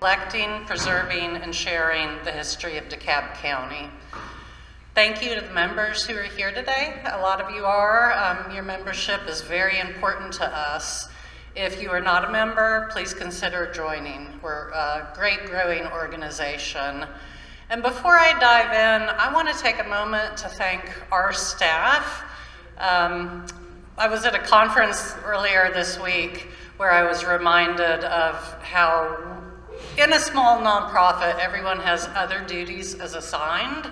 collecting, preserving, and sharing the history of DeKalb County. Thank you to the members who are here today. A lot of you are. Your membership is very important to us. If you are not a member, please consider joining. We're a great growing organization. And before I dive in, I want to take a moment to thank our staff. I was at a conference earlier this week where I was reminded of how in a small nonprofit, everyone has other duties as assigned,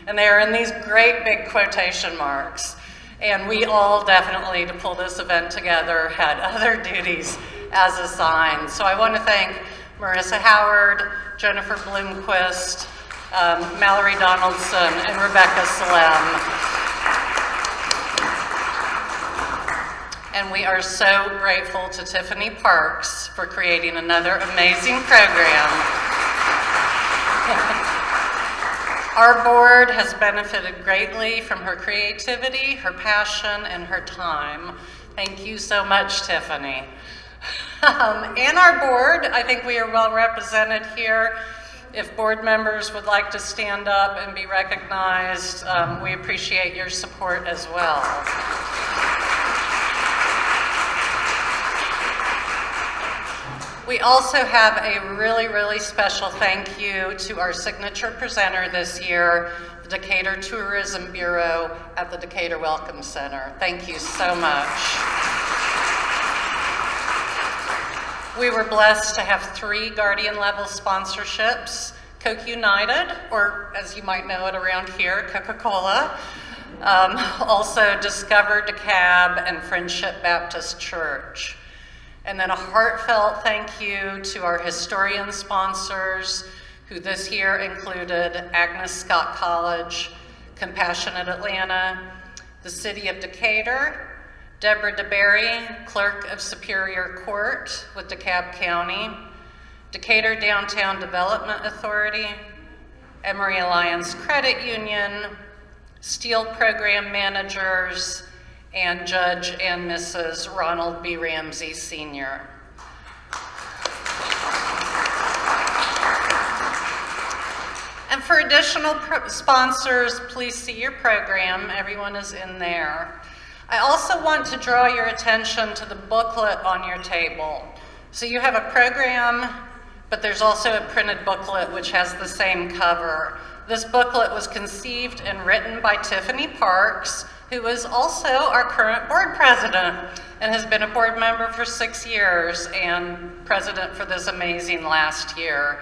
and they are in these great big quotation marks. And we all definitely, to pull this event together, had other duties as assigned. So I want to thank Marissa Howard, Jennifer Bloomquist, Mallory Donaldson, and Rebecca Salem. And we are so grateful to Tiffany Parks for creating another amazing program. Our board has benefited greatly from her creativity, her passion, and her time. Thank you so much, Tiffany. And our board, I think we are well represented here. If board members would like to stand up and be recognized, we appreciate your support as well. We also have a really special thank you to our signature presenter this year, the Decatur Tourism Bureau at the Decatur Welcome Center. Thank you so much. We were blessed to have 3 Guardian level sponsorships, Coke United, or as you might know it around here, Coca-Cola, also Discover DeKalb and Friendship Baptist Church. And then a heartfelt thank you to our historian sponsors, who this year included Agnes Scott College, Compassionate Atlanta, the City of Decatur, Deborah DeBerry, Clerk of Superior Court with DeKalb County, Decatur Downtown Development Authority, Emory Alliance Credit Union, Steel Program Managers, and Judge and Mrs. Ronald B. Ramsey, Sr. And for additional sponsors, please see your program. Everyone is in there. I also want to draw your attention to the booklet on your table. So you have a program, but there's also a printed booklet which has the same cover. This booklet was conceived and written by Tiffany Parks, who is also our current board president and has been a board member for 6 years and president for this amazing last year.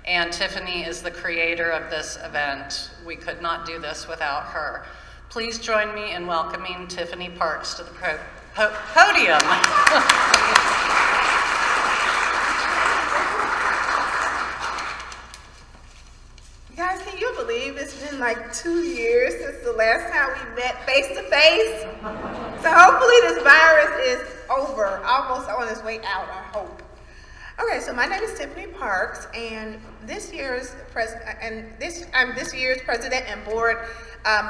And Tiffany is the creator of this event. We could not do this without her. Please join me in welcoming Tiffany Parks to the podium. Guys, can you believe it's been like 2 years since the last time we met face to face? So hopefully this virus is over, almost on its way out, I hope. Okay, so my name is Tiffany Parks, and this year's president and board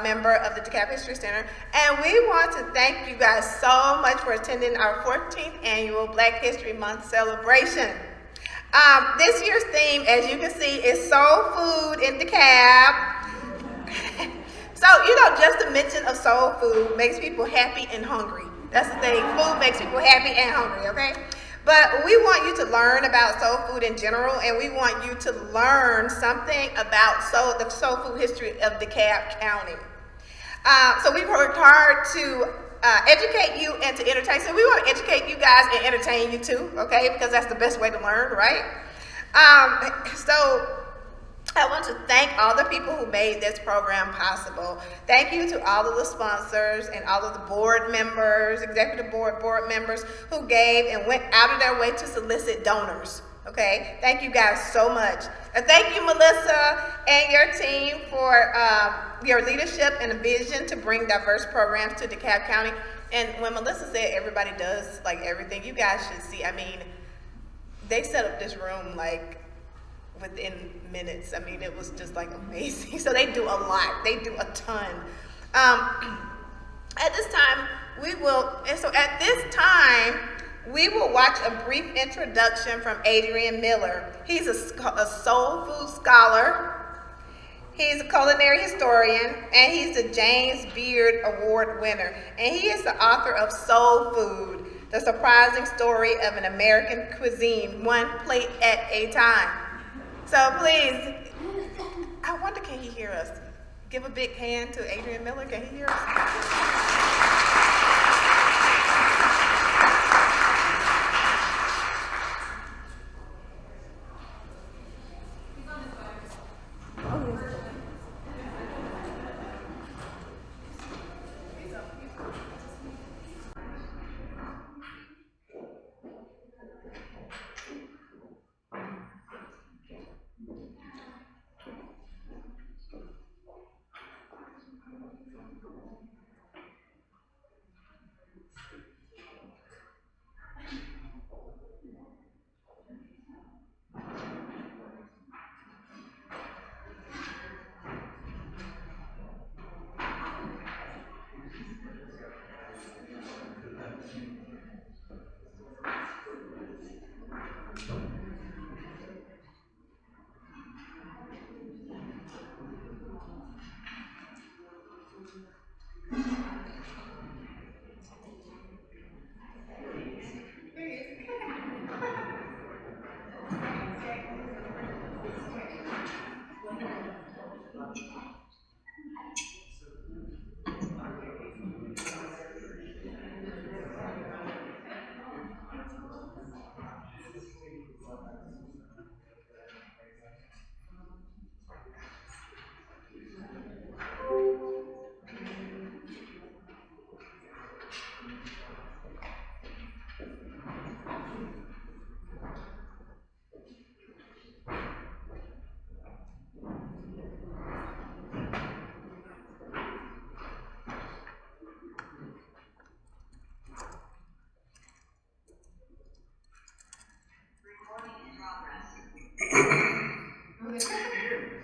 member of the DeKalb History Center, and we want to thank you guys so much for attending our 14th annual Black History Month celebration. This year's theme, as you can see, is soul food in DeKalb. So, just the mention of soul food makes people happy and hungry. That's the thing. Food makes people happy and hungry, okay? But we want you to learn about soul food in general, and we want you to learn something about the soul food history of DeKalb County. So we've worked hard to educate you and to entertain. So we want to educate you guys and entertain you too, okay? Because that's the best way to learn, right? So I want to thank all the people who made this program possible. Thank you to all of the sponsors and all of the board members, executive board members who gave and went out of their way to solicit donors. Okay, thank you guys so much. And thank you, Melissa and your team, for your leadership and a vision to bring diverse programs to DeKalb County. And when Melissa said everybody does like everything, you guys should see. I mean, they set up this room like within minutes. I mean, it was just like amazing. So they do a lot. They do a ton. At this time, We will watch a brief introduction from Adrian Miller. He's a soul food scholar, he's a culinary historian, and he's the James Beard Award winner. And he is the author of Soul Food, the surprising story of an American cuisine, one plate at a time. So please, I wonder, can he hear us? Give a big hand to Adrian Miller. Can he hear us?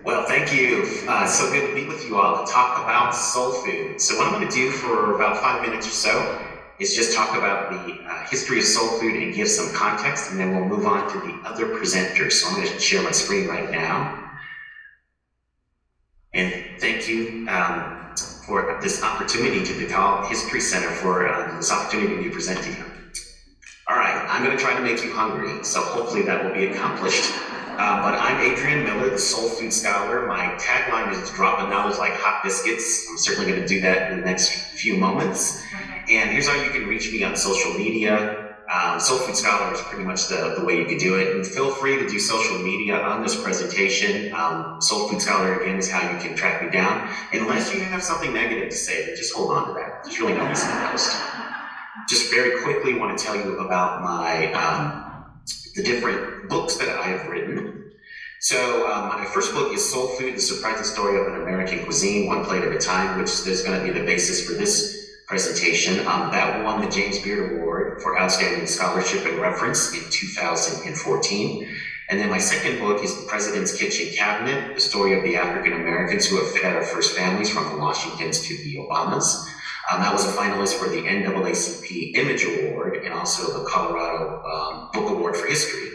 Well, thank you. So good to be with you all to talk about soul food. So what I'm going to do for about 5 minutes or so is just talk about the history of soul food and give some context, and then we'll move on to the other presenters. So I'm going to share my screen right now. And thank you for this opportunity to the DeKalb History Center for this opportunity to be presenting. All right, I'm going to try to make you hungry, so hopefully that will be accomplished. But I'm Adrian Miller, the soul food scholar. My tagline is dropping knowledge like hot biscuits. I'm certainly going to do that in the next few moments. And here's how you can reach me on social media. Soul food scholar is pretty much the way you can do it. And feel free to do social media on this presentation. Soul food scholar, again, is how you can track me down. Unless you have something negative to say, then just hold on to that. There's really no reason to post. Just very quickly want to tell you about my the different books that I have written. So my first book is Soul Food, the surprising story of an American cuisine, one plate at a time, which is going to be the basis for this presentation. That won the James Beard Award for Outstanding Scholarship and Reverence in 2014. And then my second book is The President's Kitchen Cabinet, the story of the African Americans who have fed our first families from the Washingtons to the Obamas. That was a finalist for the NAACP Image Award and also the Colorado Book Award for History.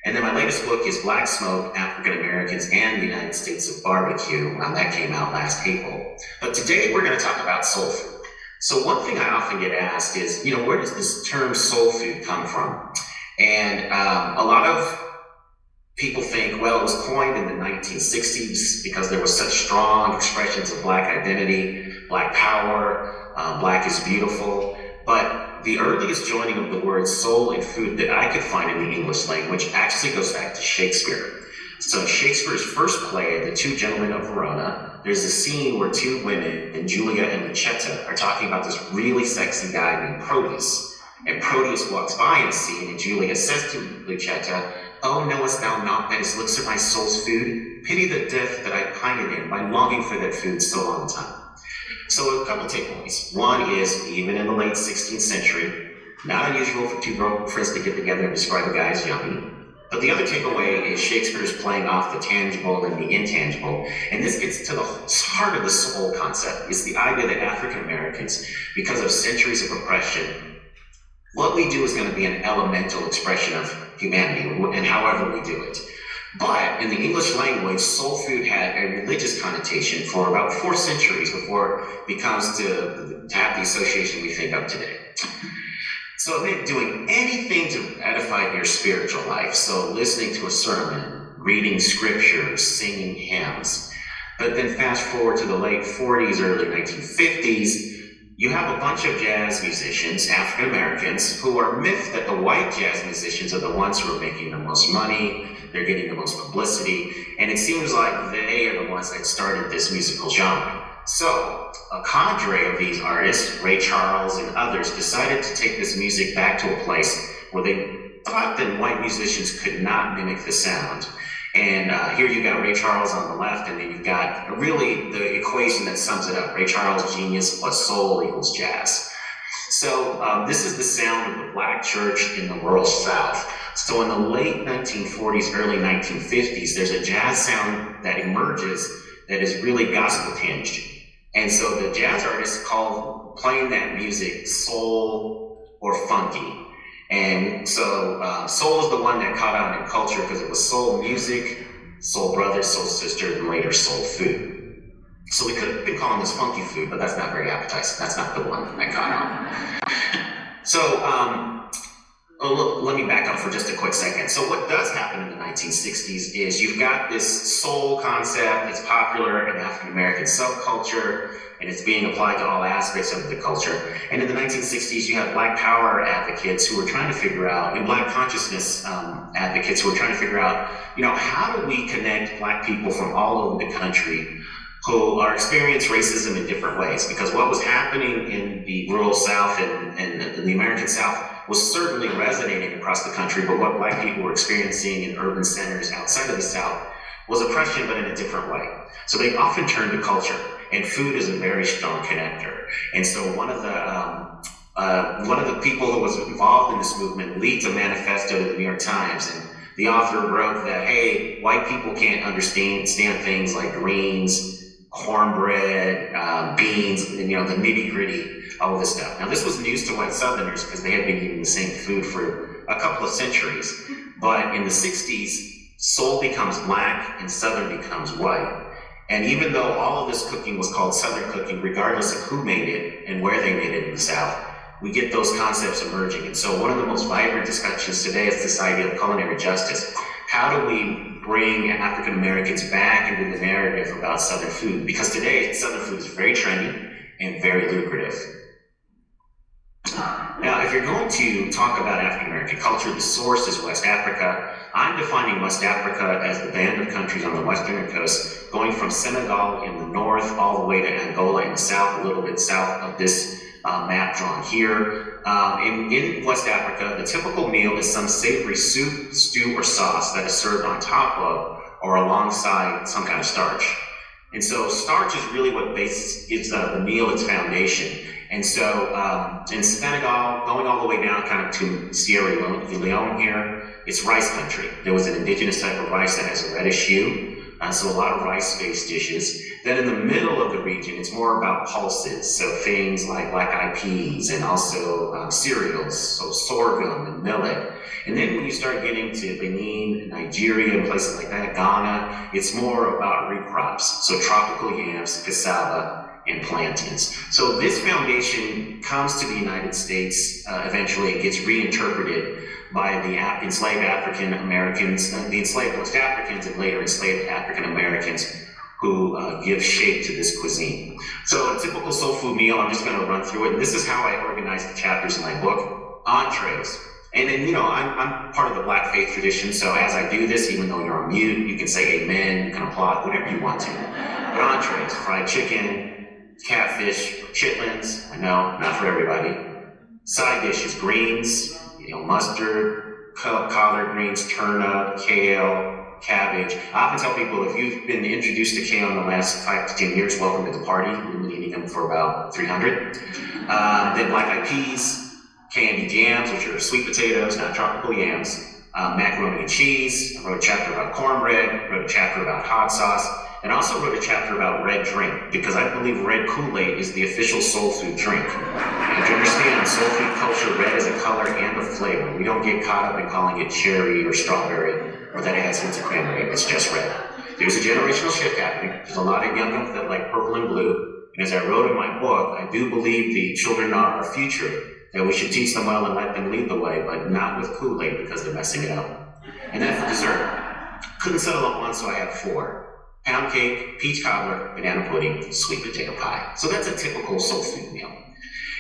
And then my latest book is Black Smoke, African Americans and the United States of Barbecue. That came out last April. But today we're going to talk about soul food. So one thing I often get asked is, where does this term soul food come from? And a lot of people think, well, it was coined in the 1960s because there was such strong expressions of Black identity, Black power, Black is beautiful. But the earliest joining of the words soul and food that I could find in the English language actually goes back to Shakespeare. So in Shakespeare's first play, The Two Gentlemen of Verona, there's a scene where two women, Julia and Lucetta, are talking about this really sexy guy named Proteus. And Proteus walks by in the scene, and Julia says to Lucetta, "Oh, knowest thou not that his looks are my soul's food? Pity the death that I pined in by longing for that food so long a time." So a couple takeaways. One is, even in the late 16th century, not unusual for two girlfriends to get together and describe a guy as yummy. But the other takeaway is Shakespeare's playing off the tangible and the intangible. And this gets to the heart of the soul concept. It's the idea that African Americans, because of centuries of oppression, What we do is going to be an elemental expression of humanity, and however we do it. But in the English language, soul food had a religious connotation for about 4 centuries before it becomes to have the association we think of today. So it meant doing anything to edify your spiritual life. So listening to a sermon, reading scripture, singing hymns. But then fast forward to the late 40s, early 1950s, you have a bunch of jazz musicians, African Americans, who are miffed that the white jazz musicians are the ones who are making the most money, they're getting the most publicity, and it seems like they are the ones that started this musical genre. So, a cadre of these artists, Ray Charles and others, decided to take this music back to a place where they thought that white musicians could not mimic the sound. And here you got Ray Charles on the left, and then you've got really the equation that sums it up. Ray Charles, genius, plus soul equals jazz. So this is the sound of the black church in the rural South. So in the late 1940s, early 1950s, there's a jazz sound that emerges that is really gospel tinged. And so the jazz artists call playing that music soul or funky. And so soul is the one that caught on in culture because it was soul music, soul brothers, soul sisters, and later soul food. So we could have been calling this funky food, but that's not very appetizing. That's not the one that caught on. So let me back up for just a quick second. So what does happen in the 1960s is you've got this soul concept that's popular in African-American subculture, and it's being applied to all aspects of the culture. And in the 1960s, you have Black power advocates who were trying to figure out, and Black consciousness advocates who were trying to figure out, how do we connect Black people from all over the country who are experiencing racism in different ways? Because what was happening in the rural South and the American South was certainly resonating across the country, but what Black people were experiencing in urban centers outside of the South was oppression, but in a different way. So they often turn to culture, and food is a very strong connector. And so one of the people who was involved in this movement leaked a manifesto to the New York Times, and the author wrote that, hey, white people can't understand things like greens, cornbread, beans, and the nitty gritty, all of this stuff. Now this was news to white Southerners because they had been eating the same food for a couple of centuries. But in the 60s, soul becomes Black and Southern becomes white. And even though all of this cooking was called Southern cooking, regardless of who made it and where they made it in the South, we get those concepts emerging. And so one of the most vibrant discussions today is this idea of culinary justice. How do we bring African Americans back into the narrative about Southern food? Because today, Southern food is very trendy and very lucrative. Now, if you're going to talk about African American culture, the source is West Africa. I'm defining West Africa as the band of countries on the western coast, going from Senegal in the north all the way to Angola in the south, a little bit south of this map drawn here. In West Africa, the typical meal is some savory soup, stew, or sauce that is served on top of or alongside some kind of starch. And so starch is really what gives the meal its foundation. And so in Senegal, going all the way down kind of to Sierra Leone here, it's rice country. There was an indigenous type of rice that has a reddish hue. So a lot of rice-based dishes. Then in the middle of the region, it's more about pulses. So things like black-eyed peas and also cereals, so sorghum and millet. And then when you start getting to Benin, Nigeria, and places like that, Ghana, it's more about root crops. So tropical yams, cassava, and plantains. So this foundation comes to the United States. Eventually, it gets reinterpreted by the enslaved African Americans, the enslaved West Africans, and later enslaved African Americans who give shape to this cuisine. So a typical soul food meal, I'm just going to run through it. And this is how I organize the chapters in my book. Entrees. And then, I'm part of the Black faith tradition, so as I do this, even though you're on mute, you can say amen, you can applaud, whatever you want to. But entrees, fried chicken, catfish, chitlins, I know, not for everybody. Side dishes, greens, mustard, collard greens, turnip, kale, cabbage. I often tell people, if you've been introduced to kale in the last 5 to 10 years, welcome to the party. We've been eating them for about 300. Then black-eyed peas, candied yams, which are sweet potatoes, not tropical yams, macaroni and cheese. I wrote a chapter about cornbread, wrote a chapter about hot sauce, and also wrote a chapter about red drink, because I believe red Kool-Aid is the official soul food drink. And to understand, soul food culture, red is a color and a flavor. We don't get caught up in calling it cherry or strawberry or that it has hints of cranberry. It's just red. There's a generational shift happening. There's a lot of young ones that like purple and blue. And as I wrote in my book, I do believe the children are our future, that we should teach them well and let them lead the way, but not with Kool-Aid because they're messing it up. And then for dessert, couldn't settle on one, so I had 4. Pound cake, peach cobbler, banana pudding, sweet potato pie. So that's a typical soul food meal.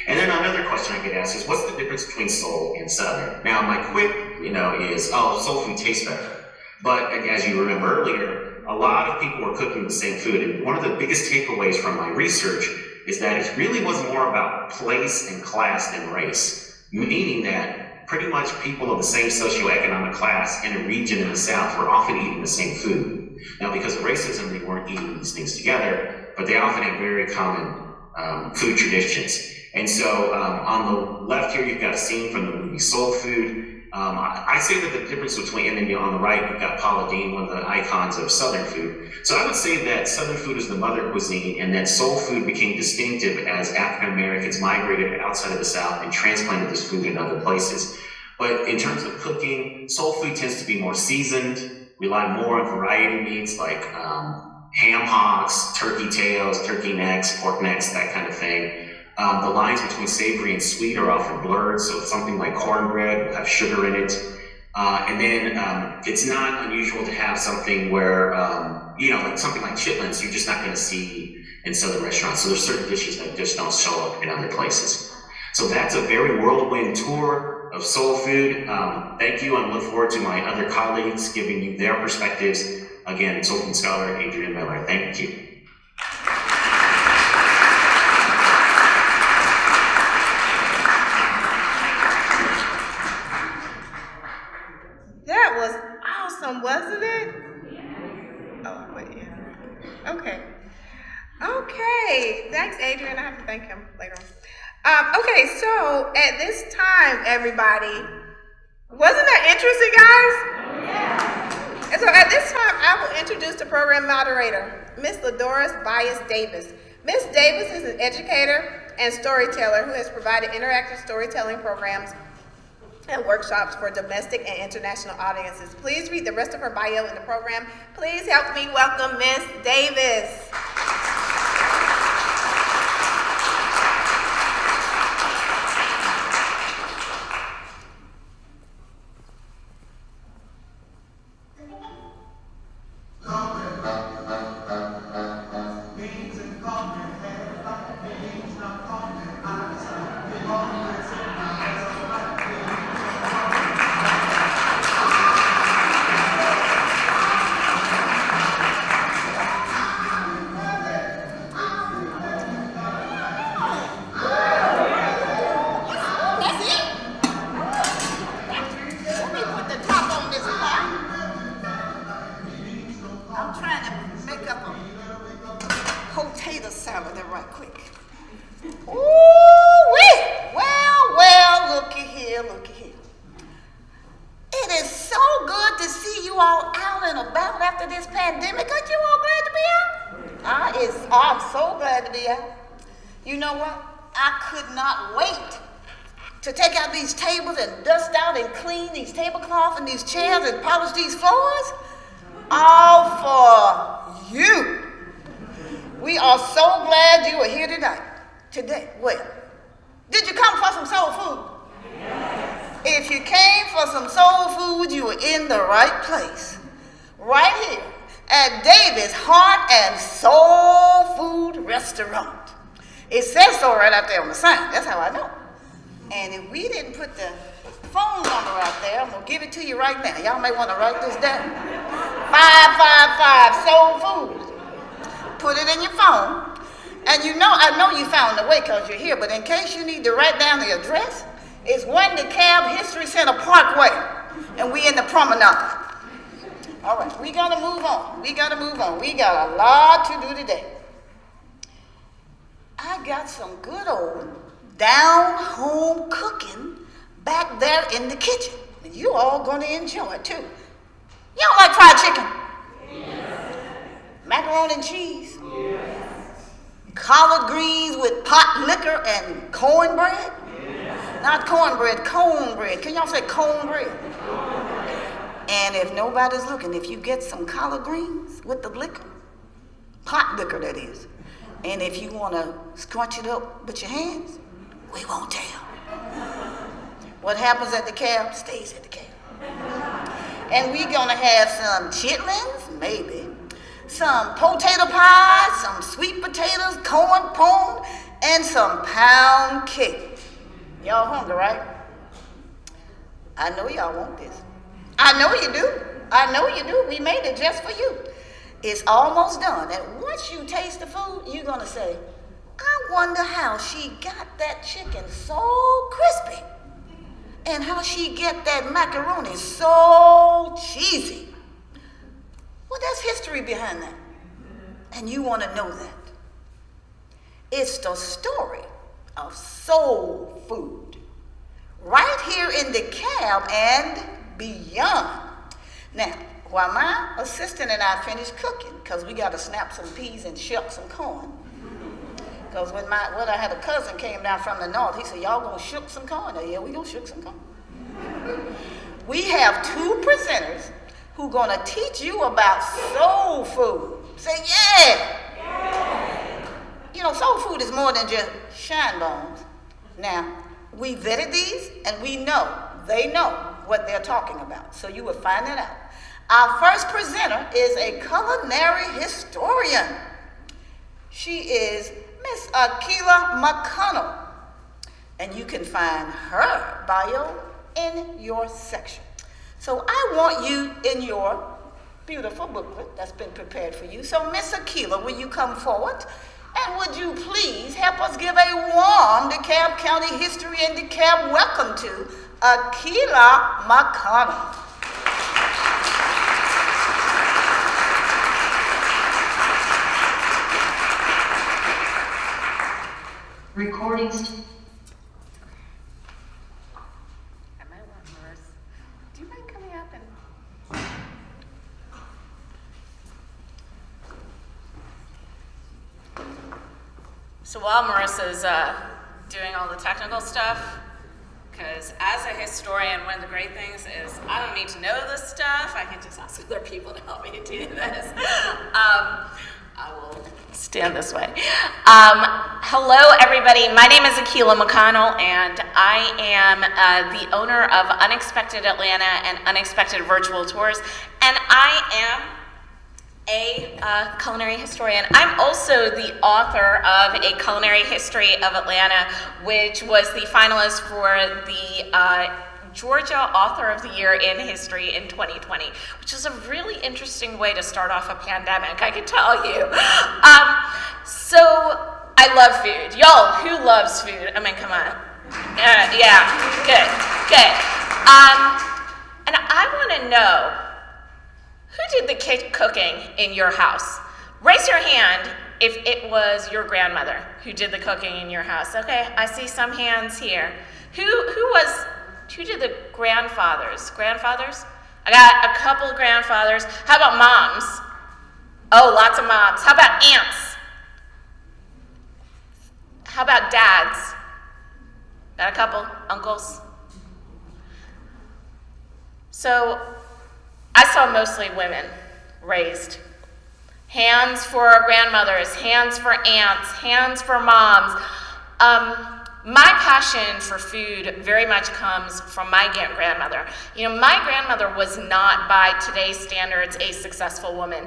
And then another question I get asked is, what's the difference between soul and southern? Now, my quick, is, soul food tastes better. But as you remember earlier, a lot of people were cooking the same food. And one of the biggest takeaways from my research is that it really was more about place and class than race. Meaning that pretty much people of the same socioeconomic class in a region in the South were often eating the same food. Now, because of racism, they weren't eating these things together, but they often had very common food traditions. And so on the left here, you've got a scene from the movie Soul Food. I say that the difference between, and then on the right, you've got Paula Deen, one of the icons of Southern food. So I would say that Southern food is the mother cuisine, and that soul food became distinctive as African Americans migrated outside of the South and transplanted this food in other places. But in terms of cooking, soul food tends to be more seasoned, rely more on variety meats like ham hocks, turkey tails, turkey necks, pork necks, that kind of thing. The lines between savory and sweet are often blurred, so something like cornbread will have sugar in it. And then it's not unusual to have something where, like something like chitlins, you're just not going to see in Southern restaurants. So there's certain dishes that just don't show up in other places. So that's a very whirlwind tour of soul food. Thank you, and look forward to my other colleagues giving you their perspectives. Again, soul food scholar Adrian Miller. Thank you. That was awesome, wasn't it? Oh, wait, yeah. Okay. Thanks, Adrian. I have to thank him later on. Okay, so at this time, everybody, wasn't that interesting, guys? Yeah. And so at this time, I will introduce the program moderator, Miss Ladoris Bias-Davis. Miss Davis is an educator and storyteller who has provided interactive storytelling programs and workshops for domestic and international audiences. Please read the rest of her bio in the program. Please help me welcome Miss Davis. These chairs and polish these floors, all for you. We are so glad you are here today. Well, did you come for some soul food? Yes. If you came for some soul food, you were in the right place. Right here at Davis Heart and Soul Food Restaurant. It says so right out there on the sign. That's how I know. And if we didn't put the phone number out there, I'm gonna give it to you right now. Y'all may want to write this down. 555 Soul Food. Put it in your phone. And I know you found the way because you're here, but in case you need to write down the address, it's 1 DeKalb History Center Parkway, and we in the promenade. All right, we gotta move on. We got a lot to do today. I got some good old down-home cooking back there in the kitchen. And you all gonna enjoy it too. Y'all like fried chicken? Yes. Macaroni and cheese? Yes. Collard greens with pot liquor and cornbread? Yes. Not cornbread, cone bread. Can y'all say cone bread? And if nobody's looking, if you get some collard greens with the liquor, hot liquor that is, and if you want to scrunch it up with your hands, we won't tell. What happens at DeKalb stays at DeKalb. And we're gonna have some chitlins, maybe, some potato pie, some sweet potatoes, corn pone, and some pound cake. Y'all hungry, right? I know y'all want this. I know you do. I know you do. We made it just for you. It's almost done. And once you taste the food, you're gonna say, I wonder how she got that chicken so crispy. And how she get that macaroni so cheesy. Well, there's history behind that. And you want to know that. It's the story of soul food. Right here in DeKalb and beyond. Now, while my assistant and I finished cooking, because we got to snap some peas and shuck some corn. Because when I had a cousin came down from the north, he said, y'all gonna shook some corn? Yeah, we gonna shook some corn. We have two presenters who gonna teach you about soul food. Say, yeah! Yeah. You know, soul food is more than just shine bones. Now, we vetted these and we know, they know what they're talking about. So you will find that out. Our first presenter is a culinary historian. She is Miss Akila McConnell, and you can find her bio in your section. So I want you in your beautiful booklet that's been prepared for you. So Miss Akila, will you come forward? And would you please help us give a warm DeKalb County history and DeKalb welcome to Akila McConnell. Recordings. I might want Marissa. Do you mind coming up and... So while Marissa's doing all the technical stuff, because as a historian, one of the great things is I don't need to know this stuff. I can just ask other people to help me do this. I will stand this way. Hello, everybody. My name is Akila McConnell, and I am the owner of Unexpected Atlanta and Unexpected Virtual Tours, and I am a culinary historian. I'm also the author of A Culinary History of Atlanta, which was the finalist for the Georgia Author of the Year in History in 2020, which is a really interesting way to start off a pandemic, I can tell you. So I love food. Y'all, who loves food? I mean, come on. Yeah, good. And I want to know, who did the cooking in your house? Raise your hand if it was your grandmother who did the cooking in your house. Okay, I see some hands here. Who did the grandfathers? Grandfathers? I got a couple of grandfathers. How about moms? Oh, lots of moms. How about aunts? How about dads? Got a couple, uncles? So, I saw mostly women raised. Hands for grandmothers, hands for aunts, hands for moms. My passion for food very much comes from my grandmother. You know, my grandmother was not, by today's standards, a successful woman.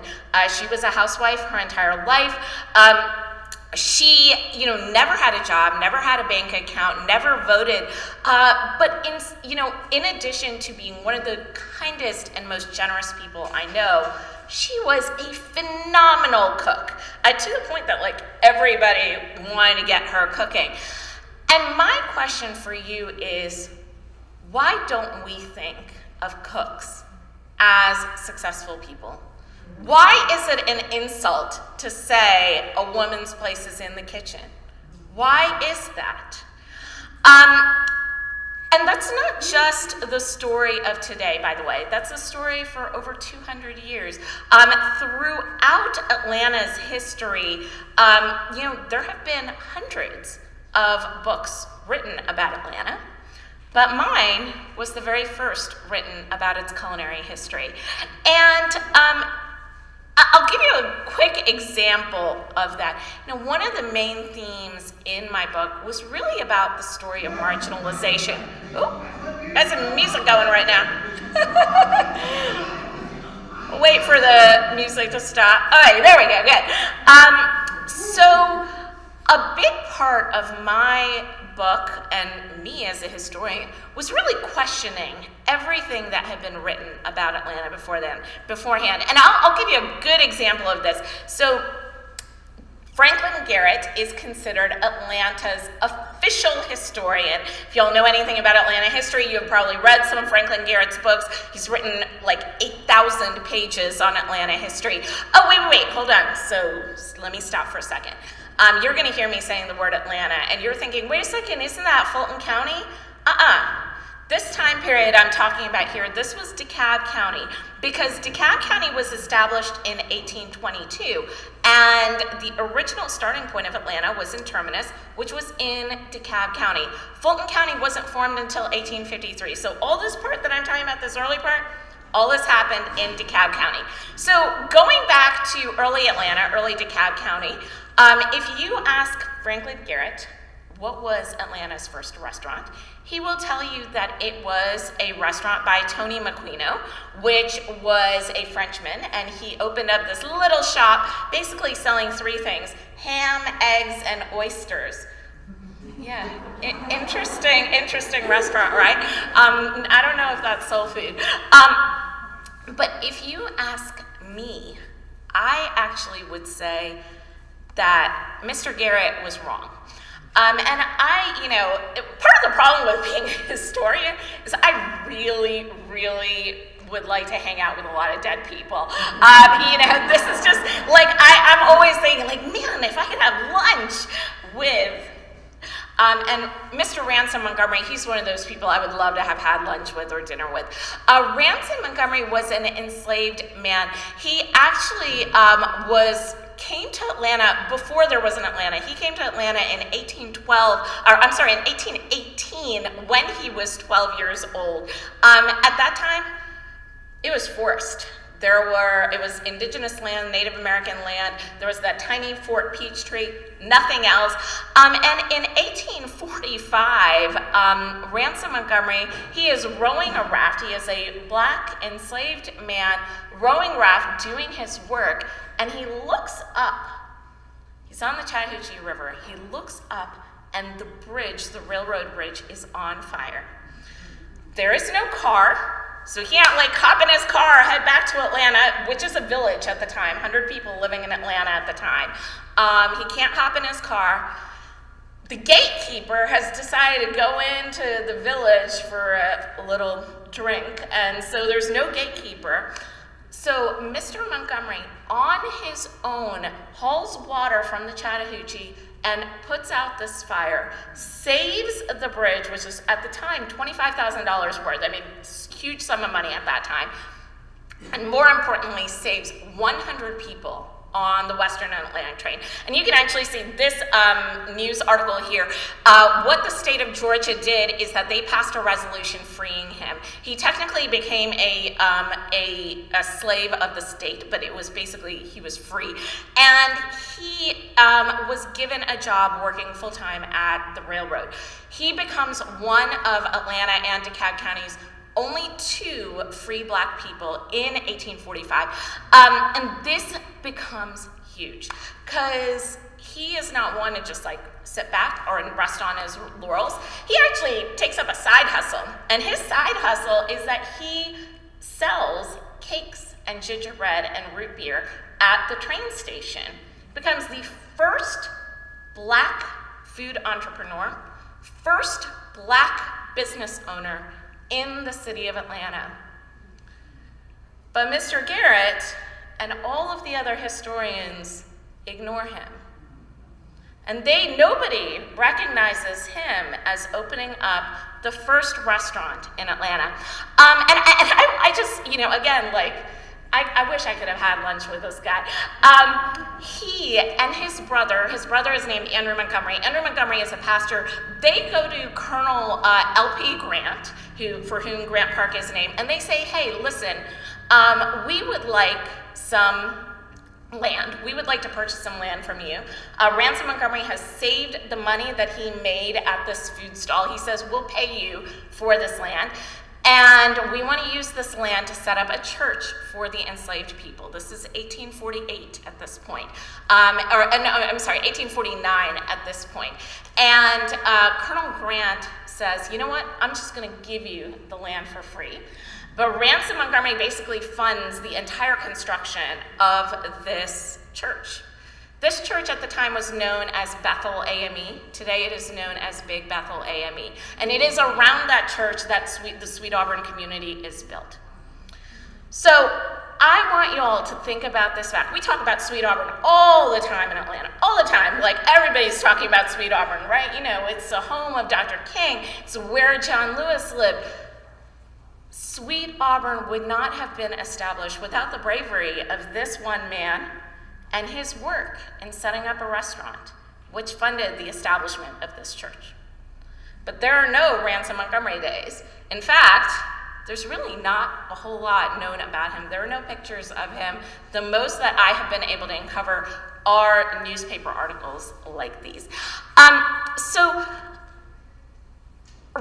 She was a housewife her entire life. She, never had a job, never had a bank account, never voted. But in addition to being one of the kindest and most generous people I know, she was a phenomenal cook, to the point that everybody wanted to get her cooking. And my question for you is, why don't we think of cooks as successful people? Why is it an insult to say a woman's place is in the kitchen? Why is that? And that's not just the story of today, by the way. That's a story for over 200 years. Throughout Atlanta's history, there have been hundreds of books written about Atlanta. but mine was the very first written about its culinary history. And I'll give you a quick example of that. One of the main themes in my book was really about the story of marginalization. Oh, there's some music going right now. Wait for the music to stop. All right, there we go, good. So a big part of my book and me as a historian was really questioning everything that had been written about Atlanta beforehand. And I'll give you a good example of this. So Franklin Garrett is considered Atlanta's official historian. If y'all know anything about Atlanta history, you have probably read some of Franklin Garrett's books. He's written like 8,000 pages on Atlanta history. Oh, wait, hold on. So let me stop for a second. You're going to hear me saying the word Atlanta, and you're thinking, wait a second, isn't that Fulton County? This time period I'm talking about here, this was DeKalb County, because DeKalb County was established in 1822, and the original starting point of Atlanta was in Terminus, which was in DeKalb County. Fulton County wasn't formed until 1853, so all this part that I'm talking about, this early part, all this happened in DeKalb County. So going back to early Atlanta, early DeKalb County, if you ask Franklin Garrett what was Atlanta's first restaurant, he will tell you that it was a restaurant by Tony Maquino, which was a Frenchman, and he opened up this little shop basically selling three things: ham, eggs, and oysters. Yeah, interesting restaurant, right? I don't know if that's soul food. But if you ask me, I actually would say that Mr. Garrett was wrong. And part of the problem with being a historian is I really would like to hang out with a lot of dead people. This is just like, I'm always thinking like, man, if I could have lunch with, and Mr. Ransom Montgomery, he's one of those people I would love to have had lunch with or dinner with. Ransom Montgomery was an enslaved man. He actually came to Atlanta before there was an Atlanta. He came to Atlanta in 1818 when he was 12 years old. At that time, it was forced. It was indigenous land, Native American land. There was that tiny Fort Peachtree, nothing else. And in 1845, Ransom Montgomery, he is rowing a raft. He is a black enslaved man rowing a raft, doing his work, and he looks up. He's on the Chattahoochee River. He looks up, and the bridge, the railroad bridge, is on fire. There is no car. So he can't hop in his car, head back to Atlanta, which is a village at the time, 100 people living in Atlanta at the time. He can't hop in his car. The gatekeeper has decided to go into the village for a little drink, and so there's no gatekeeper. So Mr. Montgomery, on his own, hauls water from the Chattahoochee and puts out this fire, saves the bridge, which is at the time $25,000 worth. I mean, it's a huge sum of money at that time. And more importantly, saves 100 people on the Western and Atlantic train. And you can actually see this news article here. What the state of Georgia did is that they passed a resolution freeing him. He technically became a slave of the state, but it was basically, he was free. And he was given a job working full-time at the railroad. He becomes one of Atlanta and DeKalb County's only 2 free black people in 1845. And this becomes huge because he is not one to just sit back or rest on his laurels. He actually takes up a side hustle. And his side hustle is that he sells cakes and gingerbread and root beer at the train station. Becomes the first black food entrepreneur, first black business owner in the city of Atlanta. But Mr. Garrett and all of the other historians ignore him. And nobody recognizes him as opening up the first restaurant in Atlanta. And I just, again, I wish I could have had lunch with this guy. He and his brother is named Andrew Montgomery. Andrew Montgomery is a pastor. They go to Colonel L.P. Grant, for whom Grant Park is named, and they say, hey, listen, we would like some land. We would like to purchase some land from you. Ransom Montgomery has saved the money that he made at this food stall. He says, we'll pay you for this land. And we want to use this land to set up a church for the enslaved people. This is 1848 at this point. I'm sorry, 1849 at this point. And Colonel Grant says, you know what, I'm just going to give you the land for free. But Ransom Montgomery basically funds the entire construction of this church. This church at the time was known as Bethel AME. Today it is known as Big Bethel AME. And it is around that church that the Sweet Auburn community is built. So I want you all to think about this fact. We talk about Sweet Auburn all the time in Atlanta, all the time. Like everybody's talking about Sweet Auburn, right? You know, it's the home of Dr. King. It's where John Lewis lived. Sweet Auburn would not have been established without the bravery of this one man and his work in setting up a restaurant, which funded the establishment of this church. But there are no Ransom Montgomery days. In fact, there's really not a whole lot known about him. There are no pictures of him. The most that I have been able to uncover are newspaper articles like these. So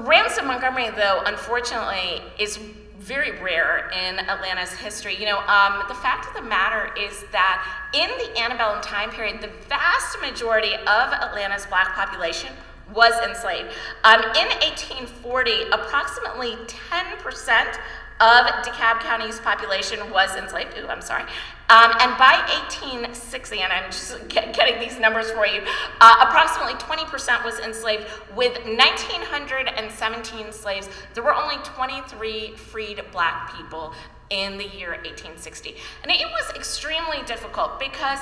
Ransom Montgomery, though, unfortunately, is very rare in Atlanta's history. You know, the fact of the matter is that in the antebellum time period, the vast majority of Atlanta's black population was enslaved. In 1840, approximately 10% of DeKalb County's population was enslaved. And by 1860, and I'm just getting these numbers for you, approximately 20% was enslaved. With 1,917 slaves, there were only 23 freed black people in the year 1860. And it was extremely difficult because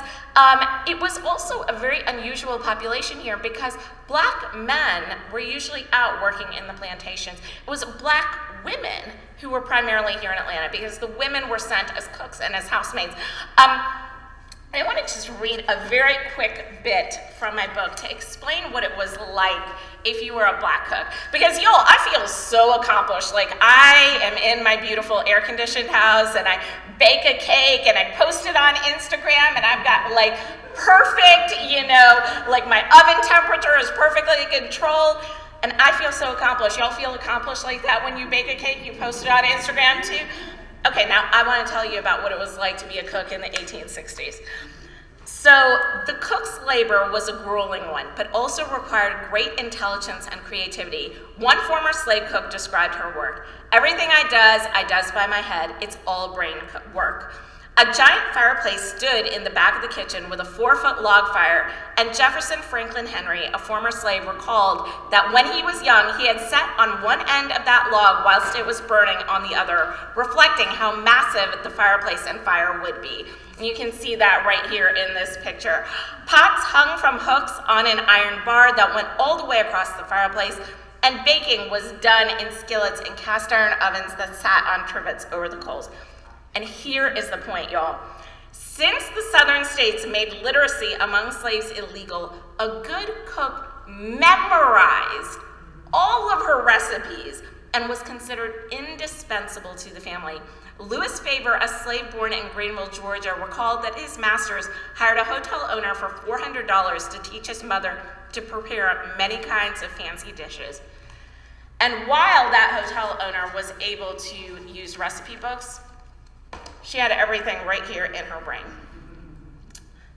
it was also a very unusual population here because black men were usually out working in the plantations. It was black women who were primarily here in Atlanta because the women were sent as cooks and as housemaids. I want to just read a very quick bit from my book to explain what it was like if you were a black cook. Because y'all, I feel so accomplished. Like I am in my beautiful air-conditioned house and I bake a cake and I post it on Instagram and I've got like perfect, you know, like my oven temperature is perfectly controlled. And I feel so accomplished. Y'all feel accomplished like that when you bake a cake, you post it on Instagram too? Okay, now I want to tell you about what it was like to be a cook in the 1860s. So the cook's labor was a grueling one, but also required great intelligence and creativity. One former slave cook described her work. Everything I does by my head. It's all brain work. A giant fireplace stood in the back of the kitchen with a 4-foot log fire, and Jefferson Franklin Henry, a former slave, recalled that when he was young, he had sat on one end of that log whilst it was burning on the other, reflecting how massive the fireplace and fire would be. And you can see that right here in this picture. Pots hung from hooks on an iron bar that went all the way across the fireplace, and baking was done in skillets in cast iron ovens that sat on trivets over the coals. And here is the point, y'all. Since the southern states made literacy among slaves illegal, a good cook memorized all of her recipes and was considered indispensable to the family. Louis Faber, a slave born in Greenville, Georgia, recalled that his masters hired a hotel owner for $400 to teach his mother to prepare many kinds of fancy dishes. And while that hotel owner was able to use recipe books, she had everything right here in her brain.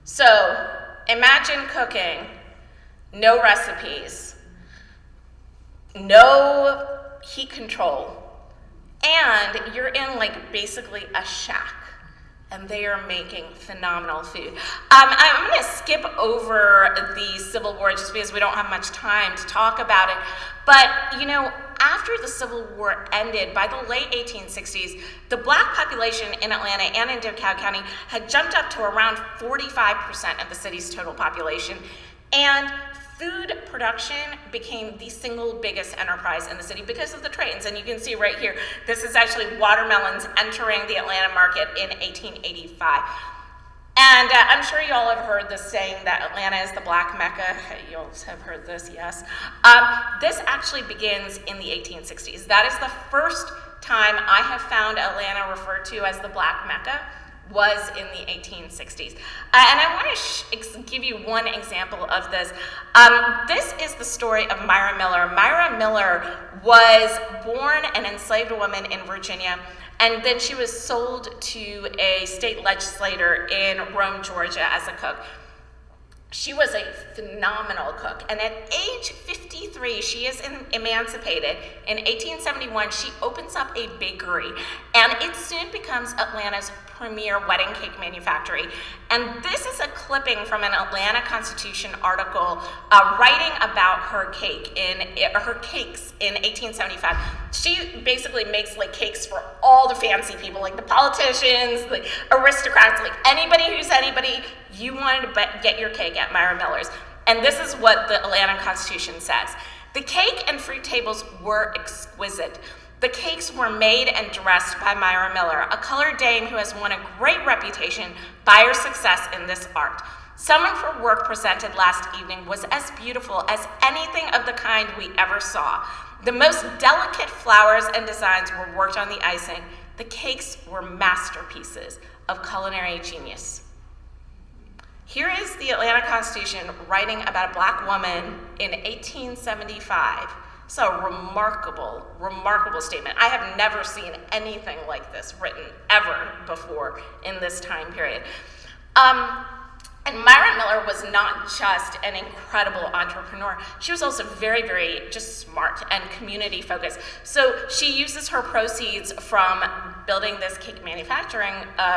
So imagine cooking, no recipes, no heat control, and you're in like basically a shack and they are making phenomenal food. I'm gonna skip over the Civil War just because we don't have much time to talk about it. But you know, after the Civil War ended, by the late 1860s, the black population in Atlanta and in DeKalb County had jumped up to around 45% of the city's total population. And food production became the single biggest enterprise in the city because of the trains. And you can see right here, this is actually watermelons entering the Atlanta market in 1885. And I'm sure you all have heard this saying that Atlanta is the Black Mecca. You all have heard this, yes. This actually begins in the 1860s. That is the first time I have found Atlanta referred to as the Black Mecca, was in the 1860s. And I want to give you one example of this. This is the story of Myra Miller. Myra Miller was born an enslaved woman in Virginia, and then she was sold to a state legislator in Rome, Georgia as a cook. She was a phenomenal cook, and at age 53, she is emancipated. In 1871, she opens up a bakery, and it soon becomes Atlanta's premier wedding cake manufactory. And this is a clipping from an Atlanta Constitution article writing about her cakes in 1875. She basically makes like cakes for all the fancy people, like the politicians, the aristocrats, like anybody who's anybody. You wanted to get your cake at Myra Miller's. And this is what the Atlanta Constitution says. The cake and fruit tables were exquisite. The cakes were made and dressed by Myra Miller, a colored dame who has won a great reputation by her success in this art. Some of her work presented last evening was as beautiful as anything of the kind we ever saw. The most delicate flowers and designs were worked on the icing. The cakes were masterpieces of culinary genius. Here is the Atlanta Constitution writing about a Black woman in 1875. It's a remarkable, remarkable statement. I have never seen anything like this written ever before in this time period. And Myra Miller was not just an incredible entrepreneur. She was also very, very just smart and community focused. So she uses her proceeds from building this cake manufacturing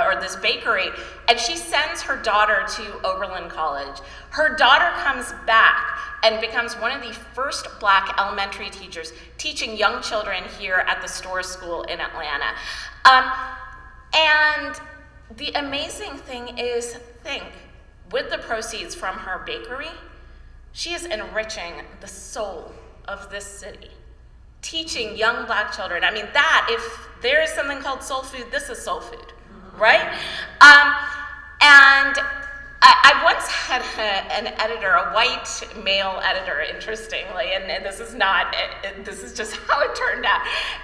or this bakery, and she sends her daughter to Oberlin College. Her daughter comes back and becomes one of the first Black elementary teachers teaching young children here at the Storrs School in Atlanta. And the amazing thing is, with the proceeds from her bakery, she is enriching the soul of this city, teaching young Black children. I mean, that, if there is something called soul food, this is soul food, right? And I once had an editor, a white male editor, interestingly, and this is not, this is just how it turned out.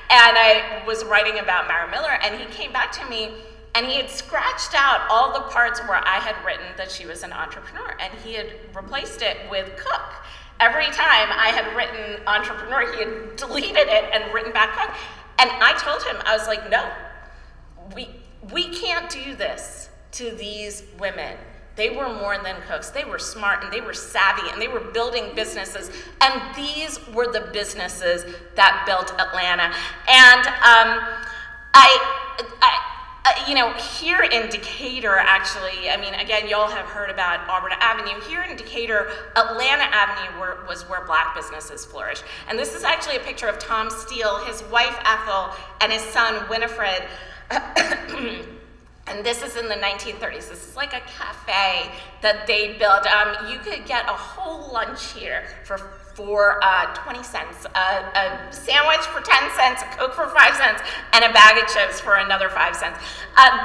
And I was writing about Myra Miller, and he came back to me, and he had scratched out all the parts where I had written that she was an entrepreneur, and he had replaced it with cook. Every time I had written entrepreneur, he had deleted it and written back cook. And I told him, I was like, no, we can't do this to these women. They were more than cooks. They were smart, and they were savvy, and they were building businesses. And these were the businesses that built Atlanta. And here in Decatur, actually, I mean, again, y'all have heard about Auburn Avenue. Here in Decatur, Atlanta Avenue was where Black businesses flourished. And this is actually a picture of Tom Steele, his wife Ethel, and his son Winifred. And this is in the 1930s. This is like a cafe that they built. You could get a whole lunch here for 20 cents, a sandwich for 10 cents, a Coke for 5 cents, and a bag of chips for another 5 cents.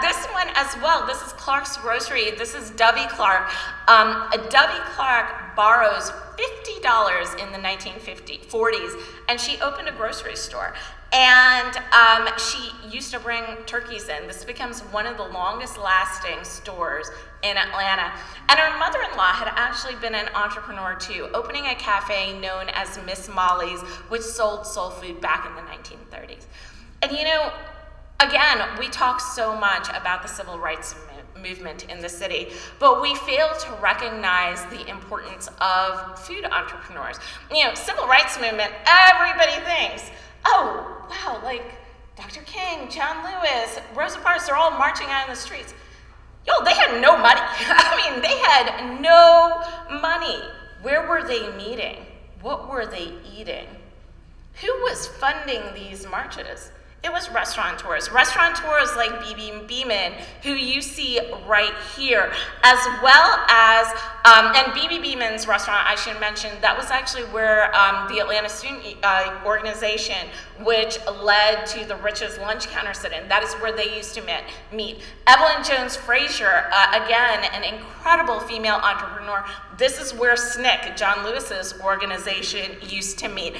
This one as well, this is Clark's Grocery. This is Dovey Clark. Dovey Clark borrows $50 in the 1940s, and she opened a grocery store. And she used to bring turkeys in. This becomes one of the longest lasting stores in Atlanta. And her mother-in-law had actually been an entrepreneur too, opening a cafe known as Miss Molly's, which sold soul food back in the 1930s. And you know, again, we talk so much about the civil rights movement in the city, but we fail to recognize the importance of food entrepreneurs. You know, civil rights movement, everybody thinks, oh, wow, like Dr. King, John Lewis, Rosa Parks, they're all marching out in the streets. Yo, they had no money. I mean, they had no money. Where were they meeting? What were they eating? Who was funding these marches? It was restaurateurs like B.B. Beeman, who you see right here, as well as And B.B. Beeman's restaurant, I should mention, that was actually where the Atlanta Student Organization, which led to the Rich's Lunch Counter Sit-In, that is where they used to meet. Evelyn Jones Frazier, again, an incredible female entrepreneur. This is where SNCC, John Lewis's organization, used to meet.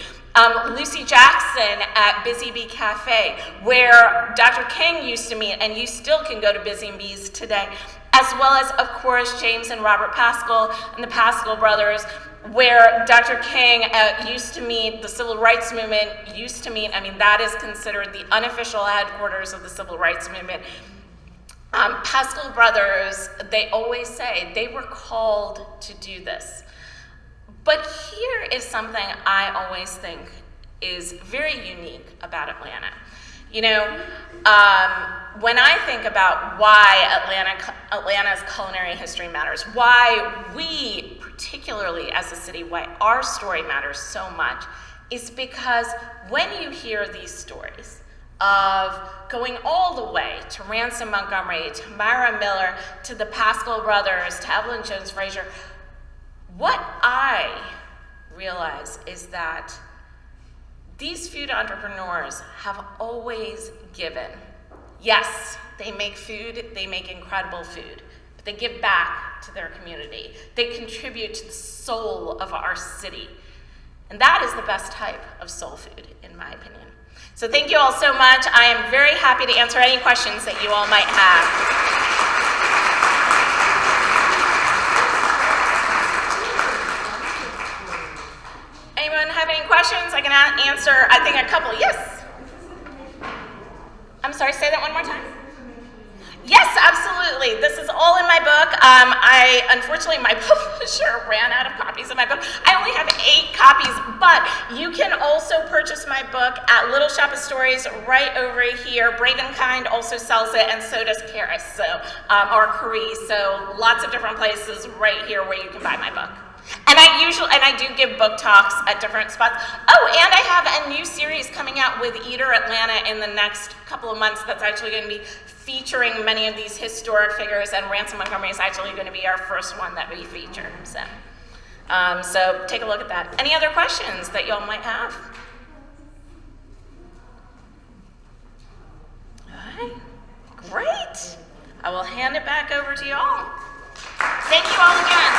Lucy Jackson at Busy Bee Cafe, where Dr. King used to meet, and you still can go to Busy Bees today, as well as, of course, James and Robert Paschal and the Paschal brothers, where Dr. King used to meet, the civil rights movement used to meet. I mean, that is considered the unofficial headquarters of the civil rights movement. Paschal brothers, they always say they were called to do this. But here is something I always think is very unique about Atlanta. You know, when I think about why Atlanta's culinary history matters, why we, particularly as a city, why our story matters so much, is because when you hear these stories of going all the way to Ransom Montgomery, to Myra Miller, to the Paschal brothers, to Evelyn Jones Frazier, what I realize is that these food entrepreneurs have always given. Yes, they make food, they make incredible food, but they give back to their community. They contribute to the soul of our city. And that is the best type of soul food, in my opinion. So thank you all so much. I am very happy to answer any questions that you all might have. Anyone have any questions? I can answer, I think, a couple. Yes? I'm sorry, say that one more time. Yes, absolutely. This is all in my book. Unfortunately, my publisher ran out of copies of my book. I only have 8 copies, but you can also purchase my book at Little Shop of Stories right over here. Brave and Kind also sells it, and so does Karis, or Curry. So lots of different places right here where you can buy my book. And I do give book talks at different spots. Oh, and I have a new series coming out with Eater Atlanta in the next couple of months that's actually going to be featuring many of these historic figures, and Ransom Montgomery is actually going to be our first one that we feature. So take a look at that. Any other questions that y'all might have? All right, great. I will hand it back over to y'all. Thank you all again.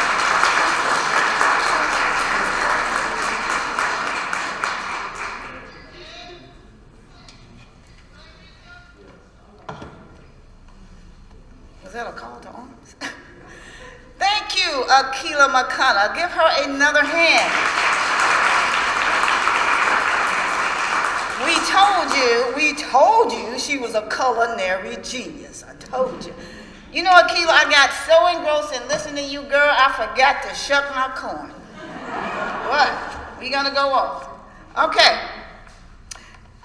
Was that a call to arms? Thank you, Akila McConnell. Give her another hand. We told you she was a culinary genius. I told you. You know, Akila, I got so engrossed in listening to you, girl, I forgot to shuck my corn. What? We gonna go off? Okay.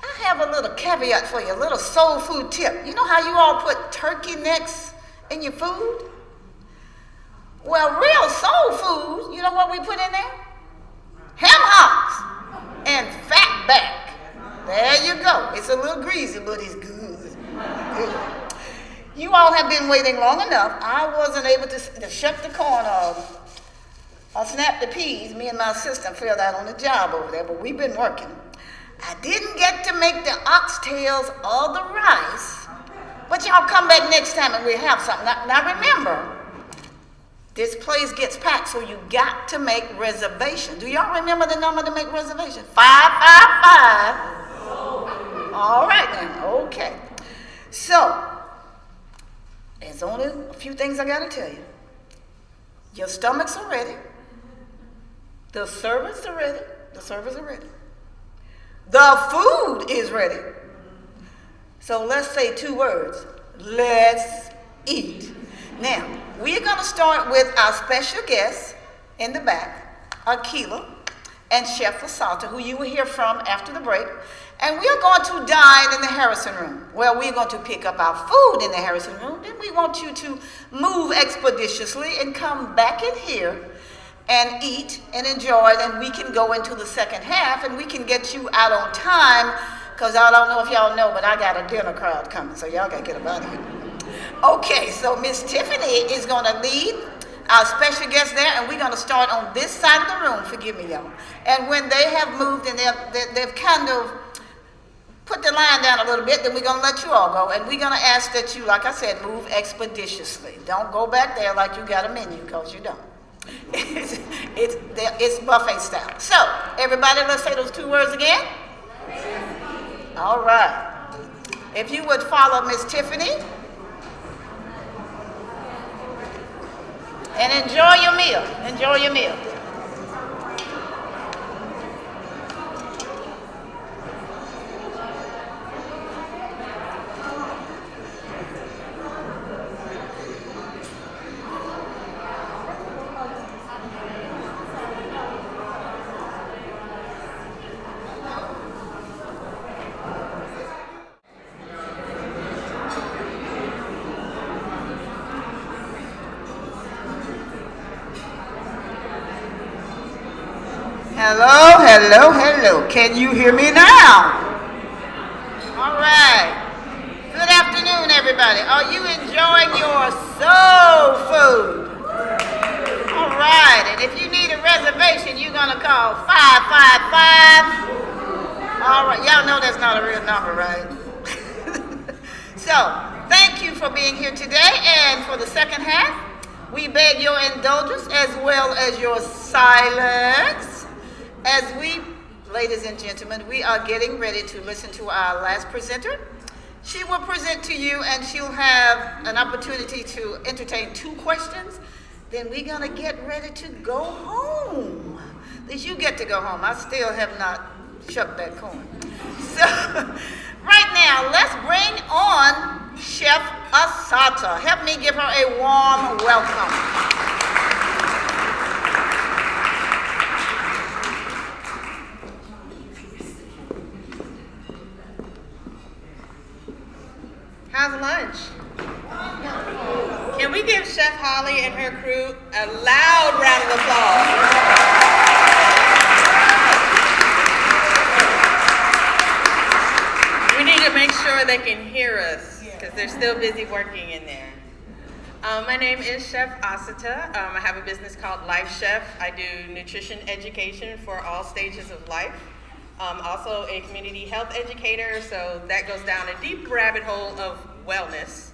I have a little caveat for you, a little soul food tip. You know how you all put turkey necks in your food? Well, real soul food, you know what we put in there? Ham hocks and fat back. There you go. It's a little greasy, but it's good. Good. You all have been waiting long enough. I wasn't able to shuck the corn or snap the peas. Me and my assistant filled out on the job over there, but we've been working. I didn't get to make the oxtails or the rice, but y'all come back next time and we'll have something. Now remember, this place gets packed, so you got to make reservations. Do y'all remember the number to make reservations? 555. All right then, okay. So, there's only a few things I gotta tell you. Your stomachs are ready. The servers are ready. The servers are ready. The food is ready. So let's say 2 words. Let's eat. Now, we're gonna start with our special guest in the back, Akila and Chef Asata, who you will hear from after the break. And we're going to dine in the Harrison Room. Well, we're going to pick up our food in the Harrison Room. Then we want you to move expeditiously and come back in here and eat and enjoy. And we can go into the second half and we can get you out on time, because I don't know if y'all know, but I got a dinner crowd coming, so y'all got to get up out of here. Okay, so Miss Tiffany is going to lead our special guests there, and we're going to start on this side of the room, forgive me, y'all. And when they have moved and they've kind of put the line down a little bit, then we're going to let you all go. And we're going to ask that you, like I said, move expeditiously. Don't go back there like you got a menu, because you don't. It's buffet style. So, everybody, let's say those 2 words again. All right. If you would follow Miss Tiffany. And enjoy your meal. Enjoy your meal. Hello, hello, hello. Can you hear me now? All right. Good afternoon, everybody. Are you enjoying your soul food? All right. And if you need a reservation, you're going to call 555. All right. Y'all know that's not a real number, right? So, thank you for being here today. And for the second half, we beg your indulgence as well as your silence. As we, ladies and gentlemen, we are getting ready to listen to our last presenter. She will present to you and she'll have an opportunity to entertain 2 questions. Then we're going to get ready to go home. At least you get to go home. I still have not shucked that corn. So, right now, let's bring on Chef Asata. Help me give her a warm welcome. How's lunch? Can we give Chef Holly and her crew a loud round of applause? We need to make sure they can hear us because they're still busy working in there. My name is Chef Asata. I have a business called Life Chef. I do nutrition education for all stages of life. Also a community health educator, so that goes down a deep rabbit hole of wellness.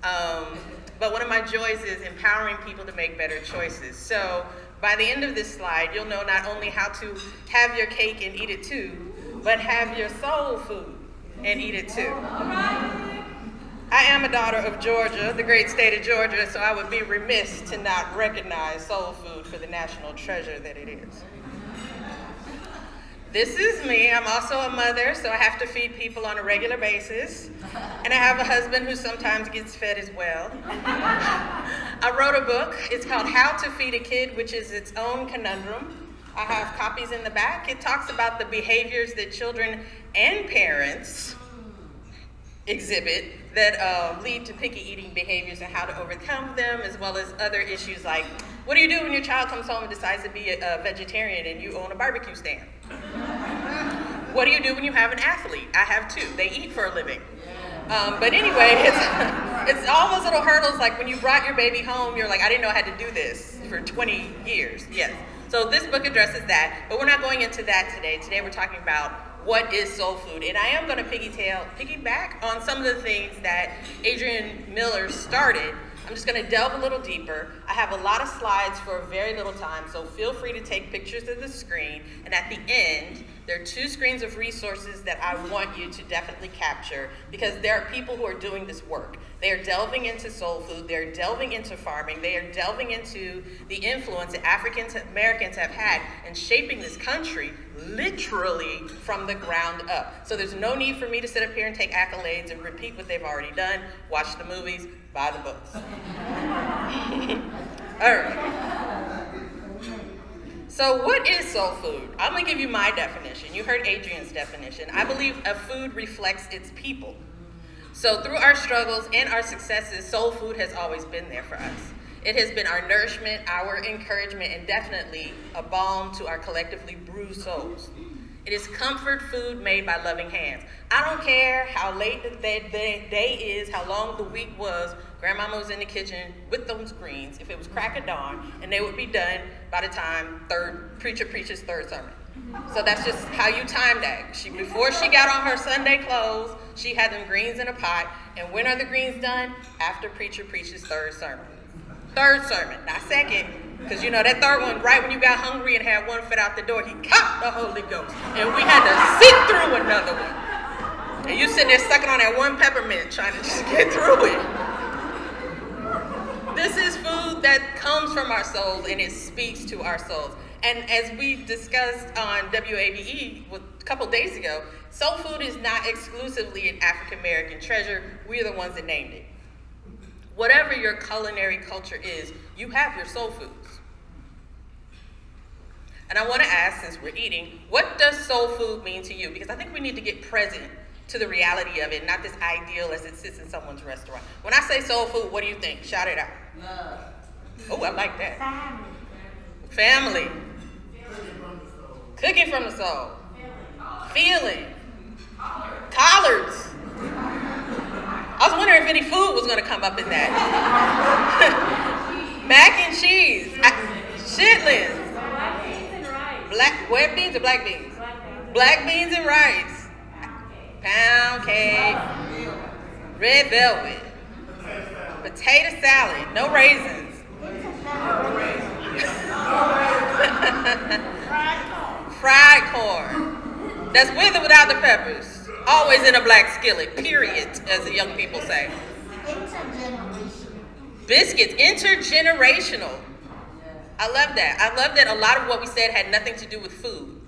But one of my joys is empowering people to make better choices. So by the end of this slide, you'll know not only how to have your cake and eat it too, but have your soul food and eat it too. I am a daughter of Georgia, the great state of Georgia, so I would be remiss to not recognize soul food for the national treasure that it is. This is me. I'm also a mother, so I have to feed people on a regular basis. And I have a husband who sometimes gets fed as well. I wrote a book. It's called How to Feed a Kid, which is its own conundrum. I have copies in the back. It talks about the behaviors that children and parents exhibit that lead to picky eating behaviors and how to overcome them, as well as other issues like, what do you do when your child comes home and decides to be a vegetarian and you own a barbecue stand? What do you do when you have an athlete? I have 2. They eat for a living. But anyway, it's all those little hurdles, like when you brought your baby home, you're like, I didn't know I had to do this for 20 years. Yes. So this book addresses that, but we're not going into that today. Today we're talking about what is soul food. And I am going to piggyback on some of the things that Adrian Miller started. I'm just going to delve a little deeper. I have a lot of slides for very little time, so feel free to take pictures of the screen. And at the end, there are 2 screens of resources that I want you to definitely capture, because there are people who are doing this work. They are delving into soul food. They're delving into farming. They are delving into the influence that African Americans have had in shaping this country literally from the ground up. So there's no need for me to sit up here and take accolades and repeat what they've already done. Watch the movies, buy the books. All right. So what is soul food? I'm gonna give you my definition. You heard Adrian's definition. I believe a food reflects its people. So through our struggles and our successes, soul food has always been there for us. It has been our nourishment, our encouragement, and definitely a balm to our collectively bruised souls. It is comfort food made by loving hands. I don't care how late the day is, how long the week was. Grandmama was in the kitchen with those greens, if it was crack of dawn, and they would be done by the time preacher preaches third sermon. So that's just how you time that. Before she got on her Sunday clothes, she had them greens in a pot. And when are the greens done? After preacher preaches third sermon. Third sermon, not second. Because you know that third one, right when you got hungry and had one foot out the door, he caught the Holy Ghost. And we had to sit through another one. And you sitting there sucking on that one peppermint trying to just get through it. This is food that comes from our souls and it speaks to our souls. And as we discussed on WABE a couple days ago, soul food is not exclusively an African American treasure. We're the ones that named it. Whatever your culinary culture is, you have your soul foods. And I want to ask, since we're eating, what does soul food mean to you? Because I think we need to get present to the reality of it, not this ideal as it sits in someone's restaurant. When I say soul food, what do you think? Shout it out. Love. Oh, I like that. Family. Cooking from the soul. Feeling. Collards. I was wondering if any food was going to come up in that. Mac and cheese. Chitlins. Red beans or black beans? Black beans and rice. Pound cake. Red velvet. Potato salad. No raisins. Fried corn. That's with or without the peppers. Always in a black skillet, period, as the young people say. Biscuits, intergenerational. I love that. I love that a lot of what we said had nothing to do with food,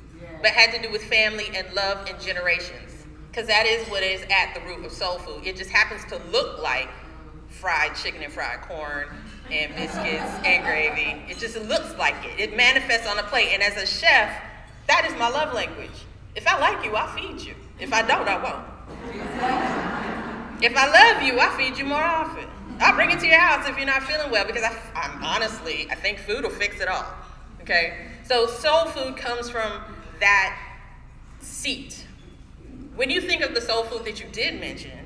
but had to do with family and love and generations. Because that is what is at the root of soul food. It just happens to look like fried chicken and fried corn and biscuits and gravy. It just looks like it. It manifests on a plate. And as a chef, that is my love language. If I like you, I'll feed you. If I don't, I won't. If I love you, I feed you more often. I'll bring it to your house if you're not feeling well, because I think food will fix it all. Okay? So soul food comes from that seat. When you think of the soul food that you did mention,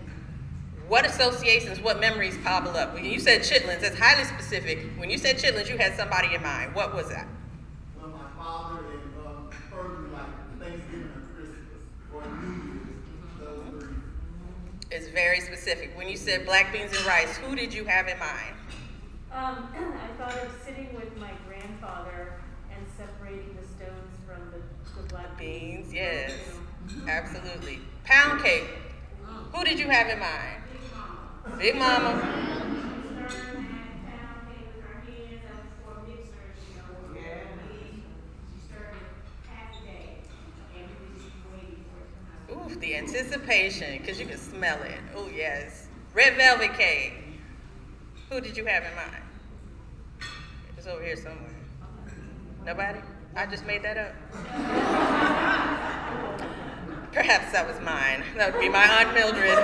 what associations, what memories pop up? When you said chitlins, that's highly specific. When you said chitlins, you had somebody in mind. What was that? Well, my father and further like Thanksgiving and Christmas or New Year's, those three. It's very specific. When you said black beans and rice, who did you have in mind? I thought of sitting with my grandfather and separating the stones from the black Beans, yes, absolutely. Pound cake, who did you have in mind? Big Mama. Ooh, the anticipation, because you can smell it. Oh, yes. Red velvet cake. Who did you have in mind? It's over here somewhere. Nobody? I just made that up. Perhaps that was mine. That would be my Aunt Mildred.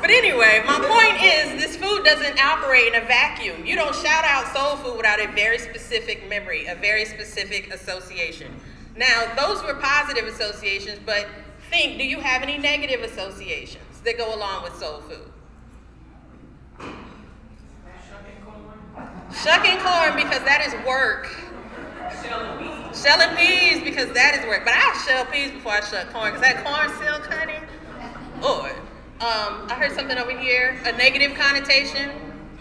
But anyway, my point is this food doesn't operate in a vacuum. You don't shout out soul food without a very specific memory, a very specific association. Now, those were positive associations, but think, do you have any negative associations that go along with soul food? Shucking corn, because that is work. Shelling peas, because that is work. But I shell peas before I shuck corn, because that corn silk, honey. Lord. I heard something over here, a negative connotation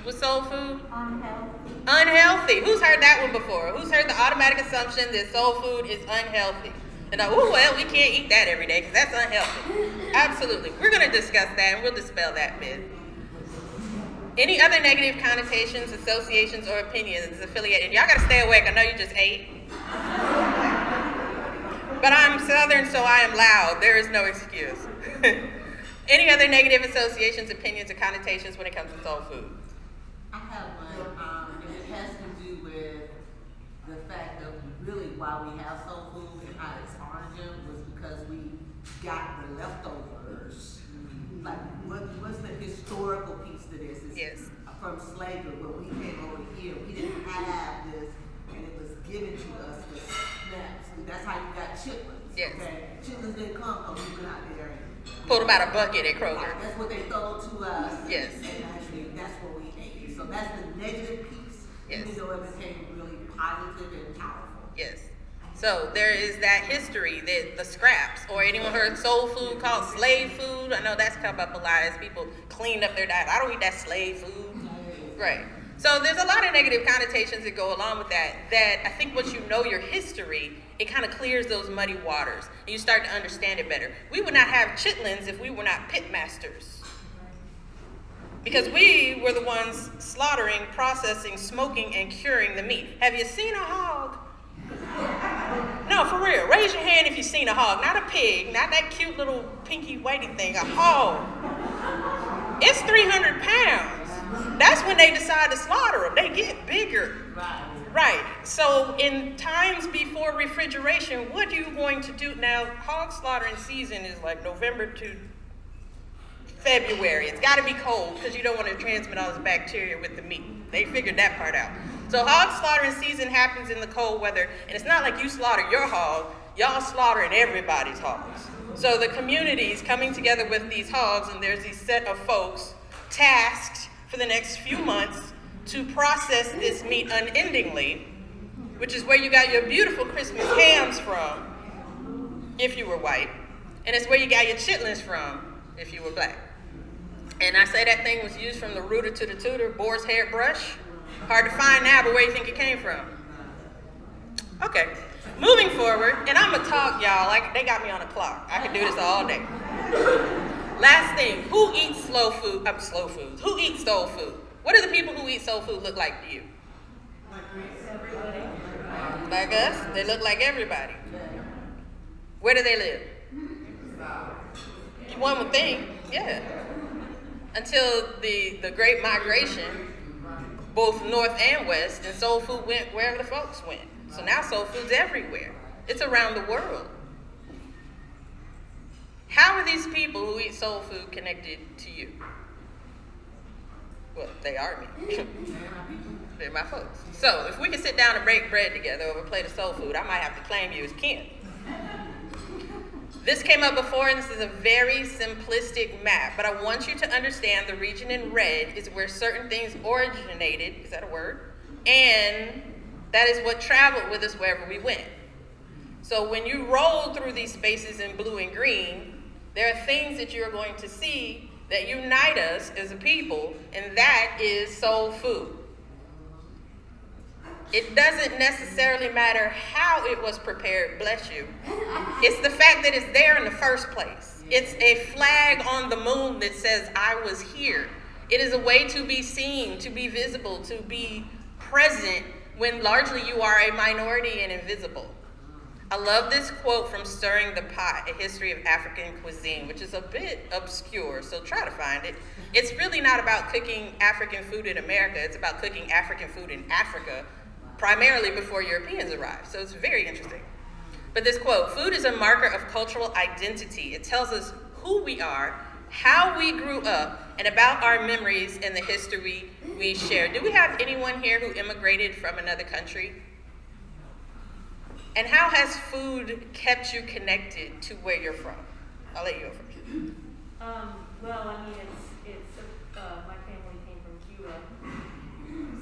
with soul food. Unhealthy. Who's heard that one before? Who's heard the automatic assumption that soul food is unhealthy? And well, we can't eat that every day because that's unhealthy. Absolutely. We're going to discuss that and we'll dispel that myth. Any other negative connotations, associations, or opinions affiliated? Y'all got to stay awake. I know you just ate. But I'm Southern, so I am loud. There is no excuse. Any other negative associations, opinions, or connotations when it comes to soul food? I have one, and it has to do with the fact of really why we have soul food and how its origin was because we got the leftovers. Like, what's the historical piece to this? It's Yes. From slavery, when we came over here, we didn't have this, and it was given to us for snaps. And that's how you got chitlins. Yes. Okay? Chitlins didn't come from we went out there and Pulled them out a bucket at Kroger. that's what they sold to us. Yes. And actually, that's what we ate. So that's the negative piece. Yes. Even though it became really positive and powerful. Yes. So there is that history, that the scraps, or anyone heard soul food called slave food? I know that's come up a lot as people cleaned up their diet. I don't eat that slave food. Right. So there's a lot of negative connotations that go along with that I think once you know your history, it kind of clears those muddy waters and you start to understand it better. We would not have chitlins if we were not pit masters. Because we were the ones slaughtering, processing, smoking, and curing the meat. Have you seen a hog? No, for real. Raise your hand if you've seen a hog. Not a pig, not that cute little pinky whitey thing, a hog. It's 300 pounds. That's when they decide to slaughter them. They get bigger. Right. So in times before refrigeration, what are you going to do? Now, hog slaughtering season is like November to February. It's got to be cold because you don't want to transmit all this bacteria with the meat. They figured that part out. So hog slaughtering season happens in the cold weather, and it's not like you slaughter your hog. Y'all slaughtering everybody's hogs. So the community's coming together with these hogs, and there's these set of folks tasked for the next few months to process this meat unendingly, which is where you got your beautiful Christmas hams from, if you were white, and it's where you got your chitlins from, if you were black. And I say that thing was used from the rooter to the tutor, boar's hair brush. Hard to find now, but where do you think it came from? Okay, moving forward, and I'm gonna talk, y'all, like they got me on a clock. I could do this all day. Last thing, who eats slow food? Slow foods. Who eats soul food? What do the people who eat soul food look like to you? Like us? They look like everybody. Where do they live? One would think, yeah. Until the Great Migration, both north and west, and soul food went wherever the folks went. So now soul food's everywhere. It's around the world. How are these people who eat soul food connected to you? Well, they are me. They're my folks. So if we can sit down and break bread together over a plate of soul food, I might have to claim you as kin. This came up before, and this is a very simplistic map, but I want you to understand the region in red is where certain things originated, is that a word? And that is what traveled with us wherever we went. So when you roll through these spaces in blue and green, there are things that you're going to see that unite us as a people, and that is soul food. It doesn't necessarily matter how it was prepared, bless you. It's the fact that it's there in the first place. It's a flag on the moon that says, I was here. It is a way to be seen, to be visible, to be present when largely you are a minority and invisible. I love this quote from Stirring the Pot, A History of African Cuisine, which is a bit obscure, so try to find it. It's really not about cooking African food in America, it's about cooking African food in Africa, primarily before Europeans arrived, so it's very interesting. But this quote, food is a marker of cultural identity. It tells us who we are, how we grew up, and about our memories and the history we share. Do we have anyone here who immigrated from another country? And how has food kept you connected to where you're from? I'll let you go first. Well, I mean, it's my family came from Cuba,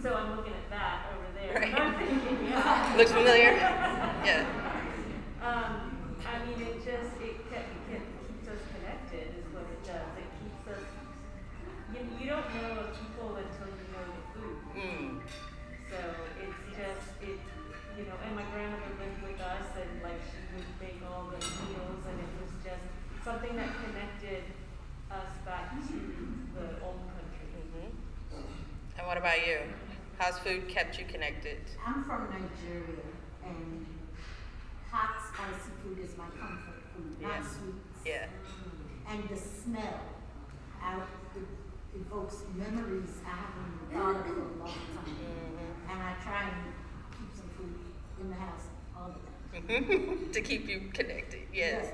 so I'm looking at that over there. Right. I'm thinking, yeah. Looks familiar? Yeah. I mean, it keeps us connected is what it does. It keeps us, you don't know a people until you know the food. So it's just, and my grandmother lived with us, and like she would make all the meals, and it was just something that connected us back to the old country. And what about you? How's food kept you connected? I'm from Nigeria, and hot, spicy food is my comfort food, not sweets. Yeah. And the smell, it evokes memories I haven't thought of for a long time. And I try and keep some food in the house all the time. To keep you connected, yes.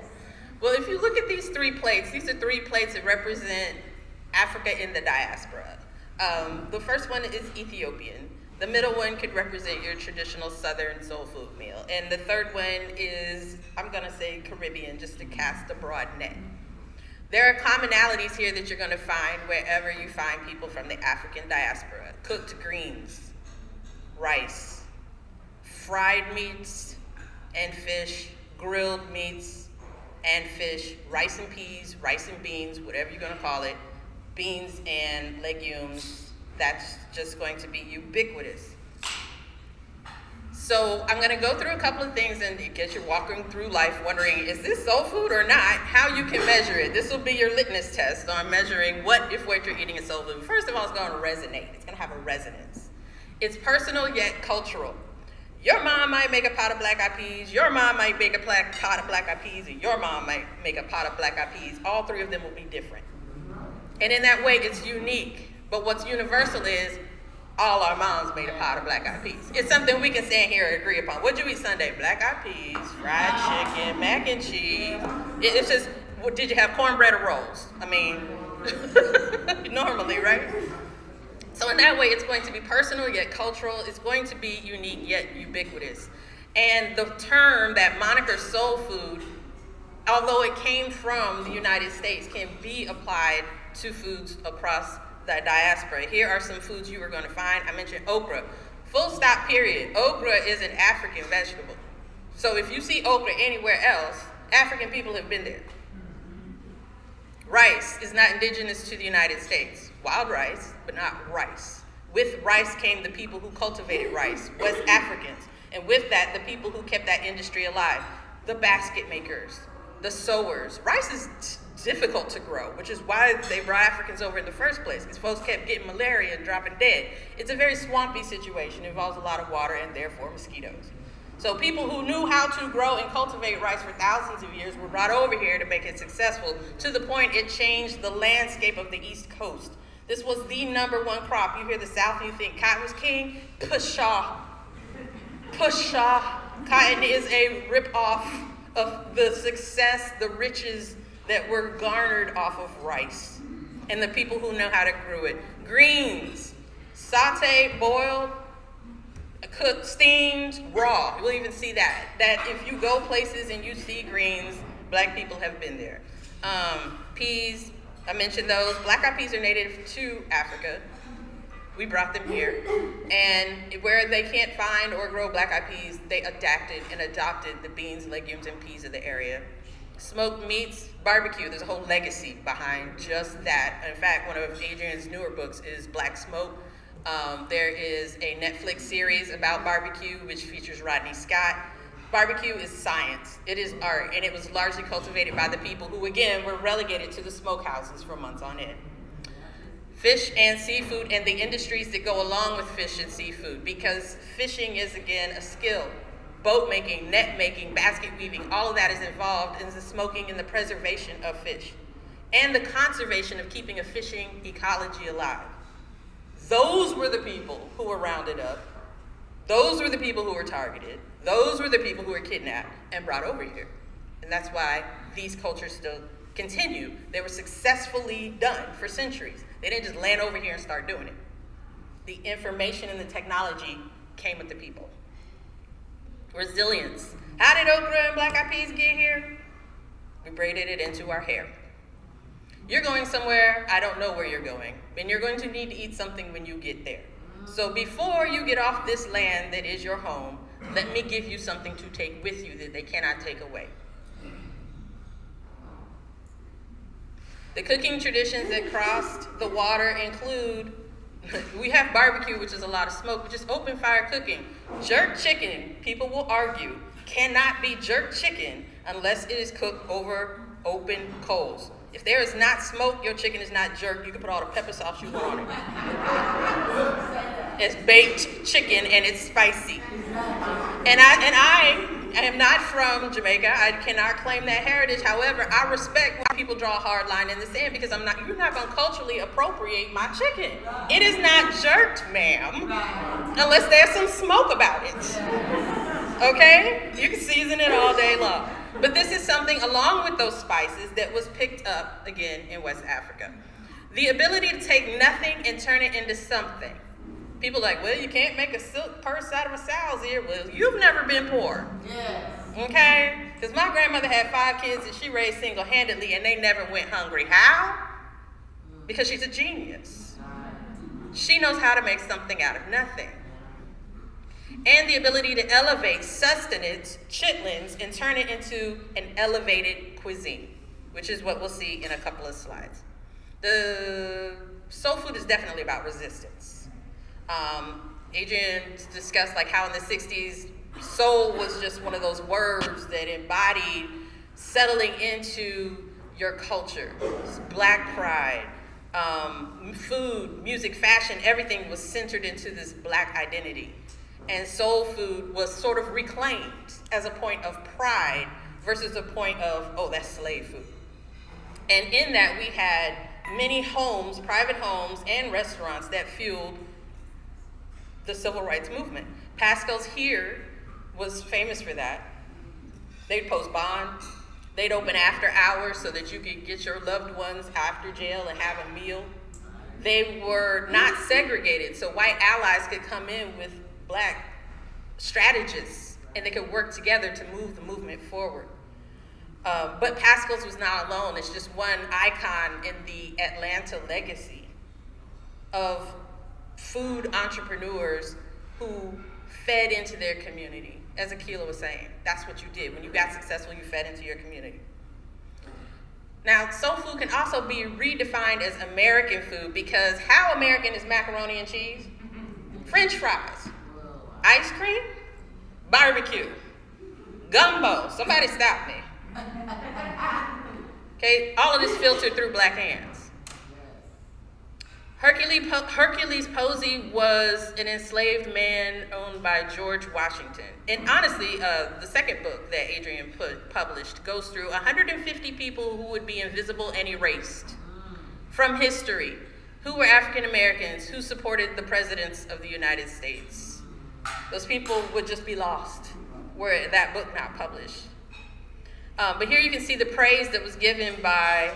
Well, if you look at these 3 plates, these are 3 plates that represent Africa in the diaspora. The first one is Ethiopian. The middle one could represent your traditional Southern soul food meal. And the third one is, I'm gonna say Caribbean, just to cast a broad net. There are commonalities here that you're gonna find wherever you find people from the African diaspora. Cooked greens, rice, fried meats and fish, grilled meats and fish, rice and peas, rice and beans, whatever you're gonna call it, beans and legumes. That's just going to be ubiquitous. So I'm gonna go through a couple of things and in case you're walking through life wondering, is this soul food or not? How you can measure it. This will be your litmus test on measuring what you're eating is soul food. First of all, it's gonna resonate. It's gonna have a resonance. It's personal yet cultural. Your mom might make a pot of black-eyed peas, your mom might make a pot of black-eyed peas, and your mom might make a pot of black-eyed peas. All three of them will be different. And in that way, it's unique. But what's universal is all our moms made a pot of black-eyed peas. It's something we can stand here and agree upon. What'd you eat Sunday? Black-eyed peas, fried chicken, mac and cheese. It's just, did you have cornbread or rolls? I mean, normally, right? So in that way, it's going to be personal yet cultural. It's going to be unique yet ubiquitous. And the term, that moniker soul food, although it came from the United States, can be applied to foods across the diaspora. Here are some foods you are going to find. I mentioned okra. Full stop, period. Okra is an African vegetable. So if you see okra anywhere else, African people have been there. Rice is not indigenous to the United States. Wild rice, but not rice. With rice came the people who cultivated rice, West Africans. And with that, the people who kept that industry alive. The basket makers, the sowers. Rice is difficult to grow, which is why they brought Africans over in the first place, because folks kept getting malaria and dropping dead. It's a very swampy situation, involves a lot of water and therefore mosquitoes. So people who knew how to grow and cultivate rice for thousands of years were brought over here to make it successful, to the point it changed the landscape of the East Coast. This was the #1 crop. You hear the South and you think cotton was king? Pshaw. Pshaw. Cotton is a rip-off of the success, the riches that were garnered off of rice and the people who know how to grow it. Greens, sauteed, boiled, cooked, steamed, raw. You'll even see that if you go places and you see greens, black people have been there. Peas, I mentioned those. Black-eyed peas are native to Africa. We brought them here. And where they can't find or grow black-eyed peas, they adapted and adopted the beans, legumes, and peas of the area. Smoked meats, barbecue, there's a whole legacy behind just that. In fact, one of Adrian's newer books is Black Smoke. There is a Netflix series about barbecue, which features Rodney Scott. Barbecue is science, it is art, and it was largely cultivated by the people who, again, were relegated to the smokehouses for months on end. Fish and seafood and the industries that go along with fish and seafood, because fishing is, again, a skill. Boat making, net making, basket weaving, all of that is involved in the smoking and the preservation of fish and the conservation of keeping a fishing ecology alive. Those were the people who were rounded up. Those were the people who were targeted. Those were the people who were kidnapped and brought over here. And that's why these cultures still continue. They were successfully done for centuries. They didn't just land over here and start doing it. The information and the technology came with the people. Resilience. How did okra and black-eyed peas get here? We braided it into our hair. You're going somewhere, I don't know where you're going, and you're going to need to eat something when you get there. So before you get off this land that is your home, let me give you something to take with you that they cannot take away. The cooking traditions that crossed the water include, we have barbecue, which is a lot of smoke, but just open fire cooking. Jerk chicken, people will argue, cannot be jerk chicken unless it is cooked over open coals. If there is not smoke, your chicken is not jerked. You can put all the pepper sauce you want on it. It's baked chicken and it's spicy. And I am not from Jamaica. I cannot claim that heritage. However, I respect when people draw a hard line in the sand because you're not going to culturally appropriate my chicken. It is not jerked, ma'am, unless there's some smoke about it. Okay? You can season it all day long. But this is something along with those spices that was picked up again in West Africa. The ability to take nothing and turn it into something. People like, well, you can't make a silk purse out of a sow's ear. Well, you've never been poor. Yes. Okay? Because my grandmother had 5 kids that she raised single-handedly, and they never went hungry. How? Because she's a genius. She knows how to make something out of nothing. And the ability to elevate sustenance, chitlins, and turn it into an elevated cuisine, which is what we'll see in a couple of slides. The soul food is definitely about resistance. Adrian discussed like how in the 60s, soul was just one of those words that embodied settling into your culture. Black pride, food, music, fashion, everything was centered into this black identity. And soul food was sort of reclaimed as a point of pride versus a point of, oh, that's slave food. And in that we had many homes, private homes and restaurants that fueled the civil rights movement. Pascal's here was famous for that. They'd post bond. They'd open after hours so that you could get your loved ones after jail and have a meal. They were not segregated, so white allies could come in with black strategists and they could work together to move the movement forward. But Pascal's was not alone. It's just one icon in the Atlanta legacy of food entrepreneurs who fed into their community. As Akila was saying, that's what you did. When you got successful, you fed into your community. Now, soul food can also be redefined as American food because how American is macaroni and cheese? French fries, ice cream, barbecue, gumbo. Somebody stop me. Okay, all of this filtered through black hands. Hercules Posey was an enslaved man owned by George Washington. And honestly, the second book that Adrian published goes through 150 people who would be invisible and erased from history, who were African Americans, who supported the presidents of the United States. Those people would just be lost were that book not published. But here you can see the praise that was given by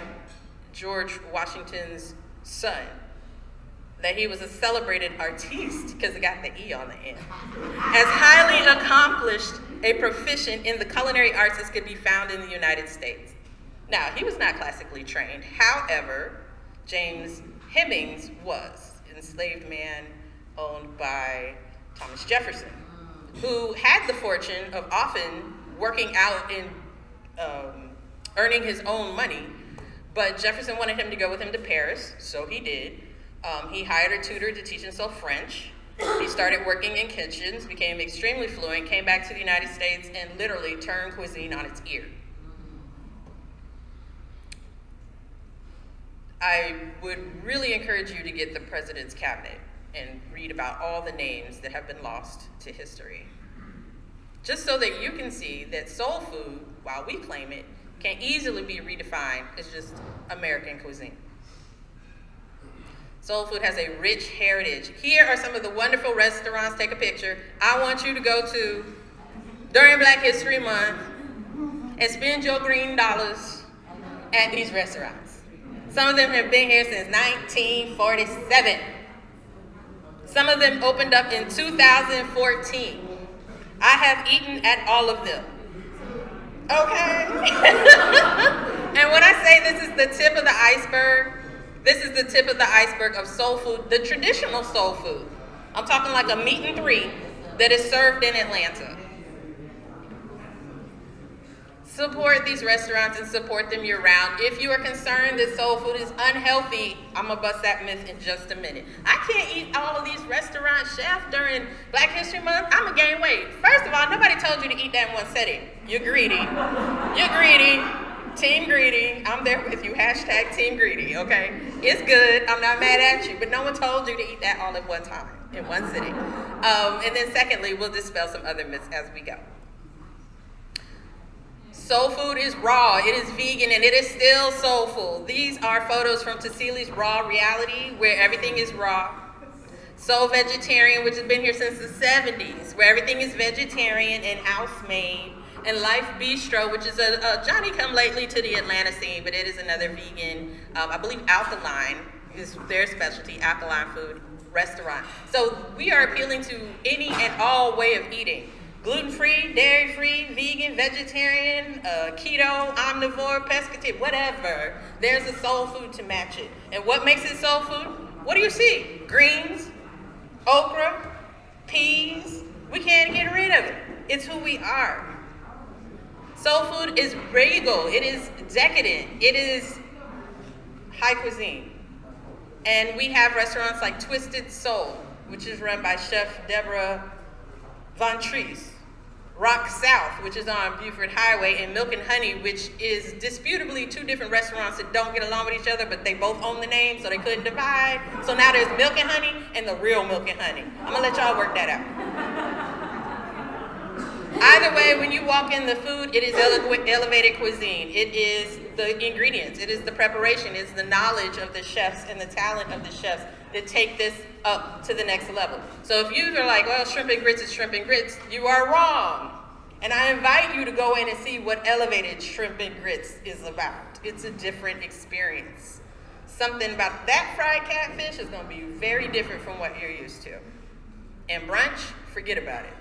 George Washington's son, that he was a celebrated artiste, because it got the E on the end, as highly accomplished a proficient in the culinary arts as could be found in the United States. Now, he was not classically trained. However, James Hemings was an enslaved man owned by Thomas Jefferson, who had the fortune of often working out and earning his own money, but Jefferson wanted him to go with him to Paris, so he did. He hired a tutor to teach himself French. He started working in kitchens, became extremely fluent, came back to the United States, and literally turned cuisine on its ear. I would really encourage you to get the President's Cabinet and read about all the names that have been lost to history. Just so that you can see that soul food, while we claim it, can easily be redefined as just American cuisine. Soul food has a rich heritage. Here are some of the wonderful restaurants. Take a picture. I want you to go to during Black History Month and spend your green dollars at these restaurants. Some of them have been here since 1947. Some of them opened up in 2014. I have eaten at all of them. Okay? And when I say this is the tip of the iceberg, this is the tip of the iceberg of soul food, the traditional soul food. I'm talking like a meat and three that is served in Atlanta. Support these restaurants and support them year round. If you are concerned that soul food is unhealthy, I'm gonna bust that myth in just a minute. I can't eat all of these restaurant chefs during Black History Month. I'm gonna gain weight. First of all, nobody told you to eat that in one setting. You're greedy. You're greedy. Team greedy. I'm there with you. Hashtag team greedy, okay? It's good. I'm not mad at you, but no one told you to eat that all at one time, in one sitting. And then secondly, we'll dispel some other myths as we go. Soul food is raw, it is vegan, and it is still soulful. These are photos from Tassili's Raw Reality, where everything is raw. Soul Vegetarian, which has been here since the 70s, where everything is vegetarian and house-made. And Life Bistro, which is a Johnny-come-lately to the Atlanta scene, but it is another vegan, I believe Alkaline is their specialty, alkaline food restaurant. So we are appealing to any and all way of eating. Gluten-free, dairy-free, vegan, vegetarian, keto, omnivore, pescatarian, whatever. There's a soul food to match it. And what makes it soul food? What do you see? Greens, okra, peas. We can't get rid of it. It's who we are. Soul food is regal. It is decadent. It is high cuisine. And we have restaurants like Twisted Soul, which is run by Chef Deborah Von Treese. Rock South, which is on Buford Highway, and Milk and Honey, which is disputably two different restaurants that don't get along with each other, but they both own the name, so they couldn't divide. So now there's Milk and Honey and the real Milk and Honey. I'm gonna let y'all work that out. Either way, when you walk in the food, it is elevated cuisine. It is the ingredients, it is the preparation, it's the knowledge of the chefs and the talent of the chefs that take this up to the next level. So if you are like, well, shrimp and grits is shrimp and grits, you are wrong. And I invite you to go in and see what elevated shrimp and grits is about. It's a different experience. Something about that fried catfish is gonna be very different from what you're used to. And brunch, forget about it.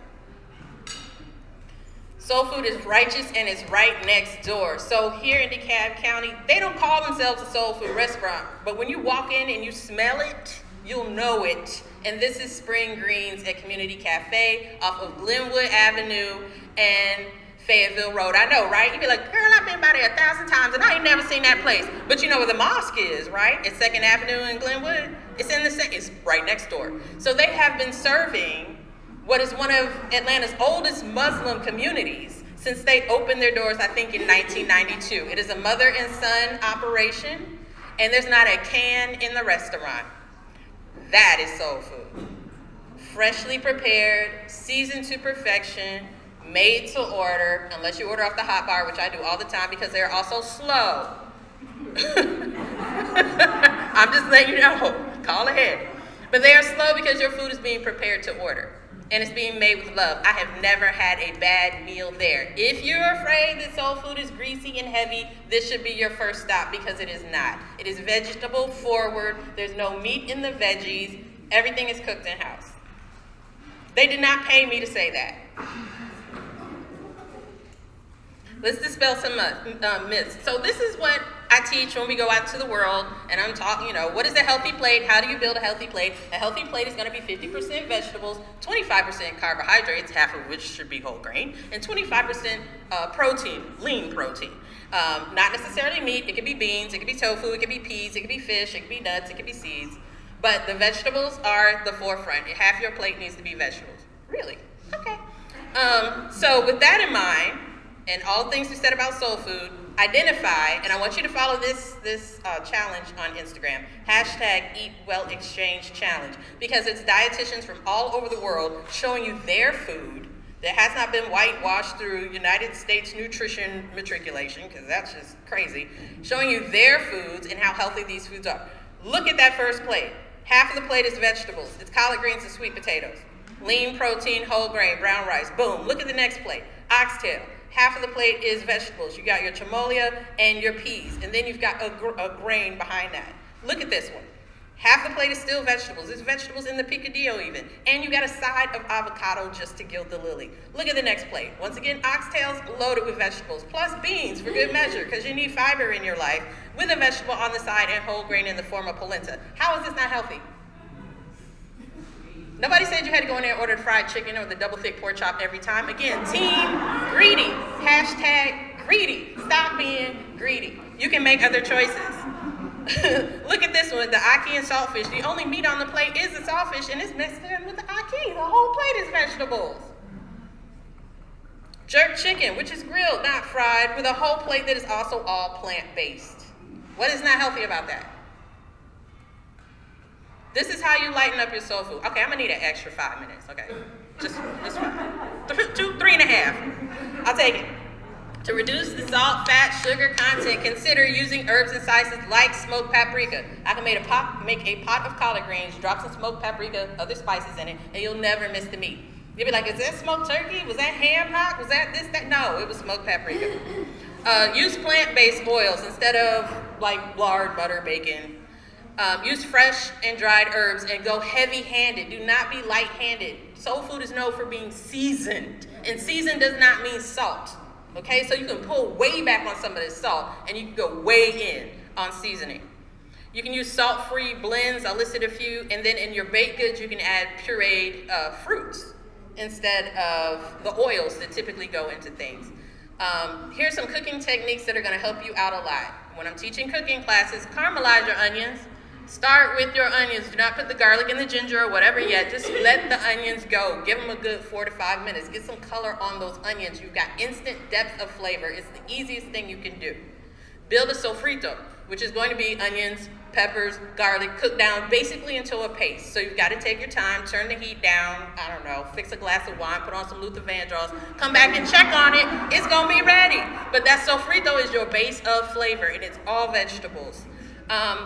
Soul food is righteous and it's right next door. So here in DeKalb County, they don't call themselves a soul food restaurant, but when you walk in and you smell it, you'll know it. And this is Spring Greens at Community Cafe off of Glenwood Avenue and Fayetteville Road. I know, right? You'd be like, girl, I've been by there 1,000 times and I ain't never seen that place. But you know where the mosque is, right? It's 2nd Avenue in Glenwood. It's right next door. So they have been serving what is one of Atlanta's oldest Muslim communities since they opened their doors, I think, in 1992. It is a mother and son operation, and there's not a can in the restaurant. That is soul food. Freshly prepared, seasoned to perfection, made to order, unless you order off the hot bar, which I do all the time because they're also slow. I'm just letting you know, call ahead. But they are slow because your food is being prepared to order. And it's being made with love. I have never had a bad meal there. If you're afraid that soul food is greasy and heavy, this should be your first stop because it is not. It is vegetable forward. There's no meat in the veggies. Everything is cooked in-house. They did not pay me to say that. Let's dispel some myths. So this is what I teach when we go out to the world, and I'm talking, what is a healthy plate? How do you build a healthy plate? A healthy plate is gonna be 50% vegetables, 25% carbohydrates, half of which should be whole grain, and 25% protein, lean protein. Not necessarily meat, it could be beans, it could be tofu, it could be peas, it could be fish, it could be nuts, it could be seeds. But the vegetables are the forefront. Half your plate needs to be vegetables. Really? Okay. So with that in mind, and all things we said about soul food, identify, and I want you to follow this challenge on Instagram, #EatWellExchangeChallenge, because it's dietitians from all over the world showing you their food that has not been whitewashed through United States nutrition matriculation, because that's just crazy, showing you their foods and how healthy these foods are. Look at that first plate. Half of the plate is vegetables. It's collard greens and sweet potatoes. Lean protein, whole grain, brown rice. Boom. Look at the next plate. Oxtail. Half of the plate is vegetables. You got your chamolia and your peas, and then you've got a grain behind that. Look at this one. Half the plate is still vegetables. There's vegetables in the picadillo even. And you got a side of avocado just to gild the lily. Look at the next plate. Once again, oxtails loaded with vegetables, plus beans for good measure, because you need fiber in your life, with a vegetable on the side and whole grain in the form of polenta. How is this not healthy? Nobody said you had to go in there and order fried chicken or the double thick pork chop every time. Again, team greedy. #greedy. Stop being greedy. You can make other choices. Look at this one, the ackee and saltfish. The only meat on the plate is the saltfish, and it's mixed in with the ackee. The whole plate is vegetables. Jerk chicken, which is grilled, not fried, with a whole plate that is also all plant-based. What is not healthy about that? This is how you lighten up your soul food. Okay, I'm gonna need an extra 5 minutes, okay? Just 3.5. I'll take it. To reduce the salt, fat, sugar content, consider using herbs and spices like smoked paprika. I can make a pot of collard greens, drop some smoked paprika, other spices in it, and you'll never miss the meat. You'll be like, is that smoked turkey? Was that ham hock? Was that this, that? No, it was smoked paprika. Use plant-based oils instead of like lard, butter, bacon. Use fresh and dried herbs and go heavy-handed. Do not be light-handed. Soul food is known for being seasoned, and seasoned does not mean salt. Okay, so you can pull way back on some of this salt, and you can go way in on seasoning. You can use salt-free blends. I listed a few, and then in your baked goods, you can add pureed fruits instead of the oils that typically go into things. Here's some cooking techniques that are going to help you out a lot. When I'm teaching cooking classes, caramelize your onions. Start with your onions. Do not put the garlic and the ginger or whatever yet. Just let the onions go. Give them a good 4 to 5 minutes. Get some color on those onions. You've got instant depth of flavor. It's the easiest thing you can do. Build a sofrito, which is going to be onions, peppers, garlic, cooked down basically until a paste. So you've got to take your time, turn the heat down, I don't know, fix a glass of wine, put on some Luther Vandross, come back and check on it. It's going to be ready. But that sofrito is your base of flavor, and it's all vegetables.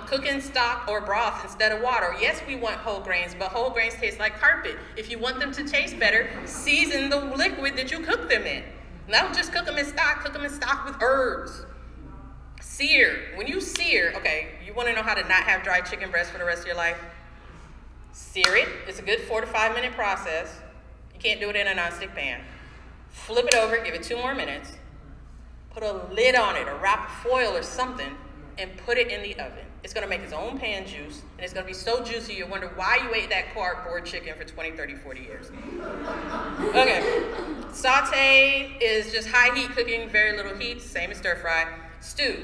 Cook in stock or broth instead of water. Yes, we want whole grains, but whole grains taste like carpet. If you want them to taste better, season the liquid that you cook them in. Don't just cook them in stock, cook them in stock with herbs. Sear. When you sear, okay, you want to know how to not have dry chicken breast for the rest of your life? Sear it. It's a good 4 to 5 minute process. You can't do it in a nonstick pan. Flip it over, give it 2 more minutes. Put a lid on it or wrap foil or something and put it in the oven. It's going to make its own pan juice, and it's going to be so juicy you'll wonder why you ate that cardboard chicken for 20, 30, 40 years. Okay. Saute is just high heat cooking, very little heat, same as stir fry. Stew.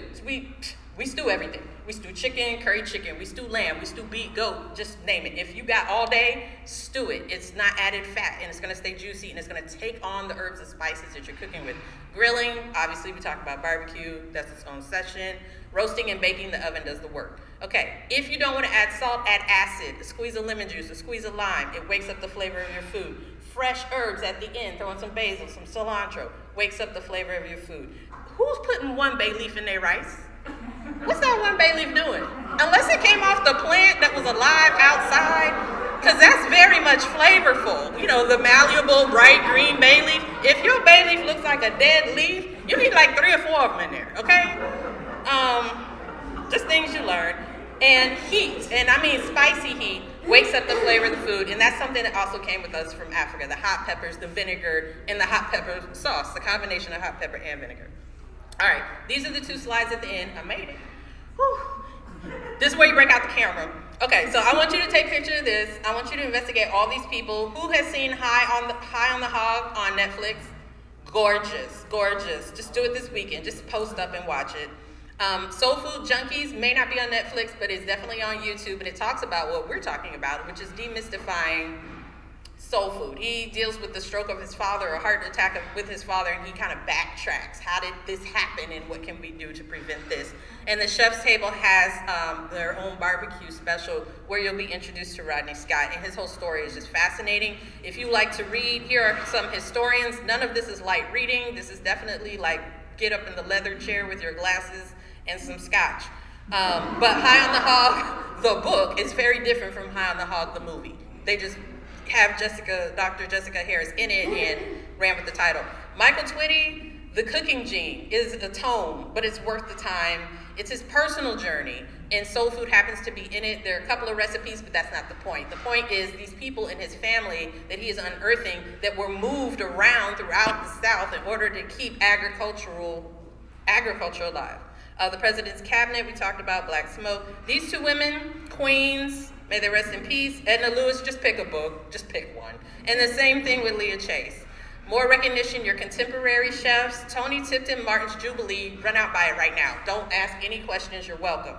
We stew everything. We stew chicken, curry chicken, we stew lamb, we stew beef, goat, just name it. If you got all day, stew it. It's not added fat, and it's going to stay juicy, and it's going to take on the herbs and spices that you're cooking with. Grilling, obviously we talked about barbecue, that's its own session. Roasting and baking, the oven does the work. Okay, if you don't want to add salt, add acid. A squeeze of lemon juice, a squeeze of lime. It wakes up the flavor of your food. Fresh herbs at the end, throw in some basil, some cilantro. Wakes up the flavor of your food. Who's putting 1 bay leaf in their rice? What's that 1 bay leaf doing? Unless it came off the plant that was alive outside, because that's very much flavorful. You know, the malleable, bright green bay leaf. If your bay leaf looks like a dead leaf, you need like 3 or 4 of them in there, okay? Just things you learn. And heat, and I mean spicy heat, wakes up the flavor of the food, and that's something that also came with us from Africa. The hot peppers, the vinegar, and the hot pepper sauce, the combination of hot pepper and vinegar. All right, these are the 2 slides at the end. I made it. Whew. This is where you break out the camera. Okay, so I want you to take a picture of this. I want you to investigate all these people. Who has seen High on the Hog on Netflix? Gorgeous, gorgeous. Just do it this weekend. Just post up and watch it. Soul Food Junkies may not be on Netflix, but it's definitely on YouTube, and it talks about what we're talking about, which is demystifying soul food. He deals with the stroke of his father, a heart attack with his father, and he kind of backtracks. How did this happen, and what can we do to prevent this? And the Chef's Table has their own barbecue special where you'll be introduced to Rodney Scott, and his whole story is just fascinating. If you like to read, here are some historians. None of this is light reading. This is definitely like get up in the leather chair with your glasses and some scotch. But High on the Hog, the book, is very different from High on the Hog, the movie. They just have Dr. Jessica Harris in it and ran with the title. Michael Twitty, The Cooking Gene, is a tome, but it's worth the time. It's his personal journey, and soul food happens to be in it. There are a couple of recipes, but that's not the point. The point is these people in his family that he is unearthing that were moved around throughout the South in order to keep agriculture alive. The president's cabinet, we talked about Black Smoke. These 2 women, queens, may they rest in peace. Edna Lewis, just pick a book, just pick one. And the same thing with Leah Chase. More recognition, your contemporary chefs. Tony Tipton, Martin's Jubilee, run out by it right now. Don't ask any questions, you're welcome.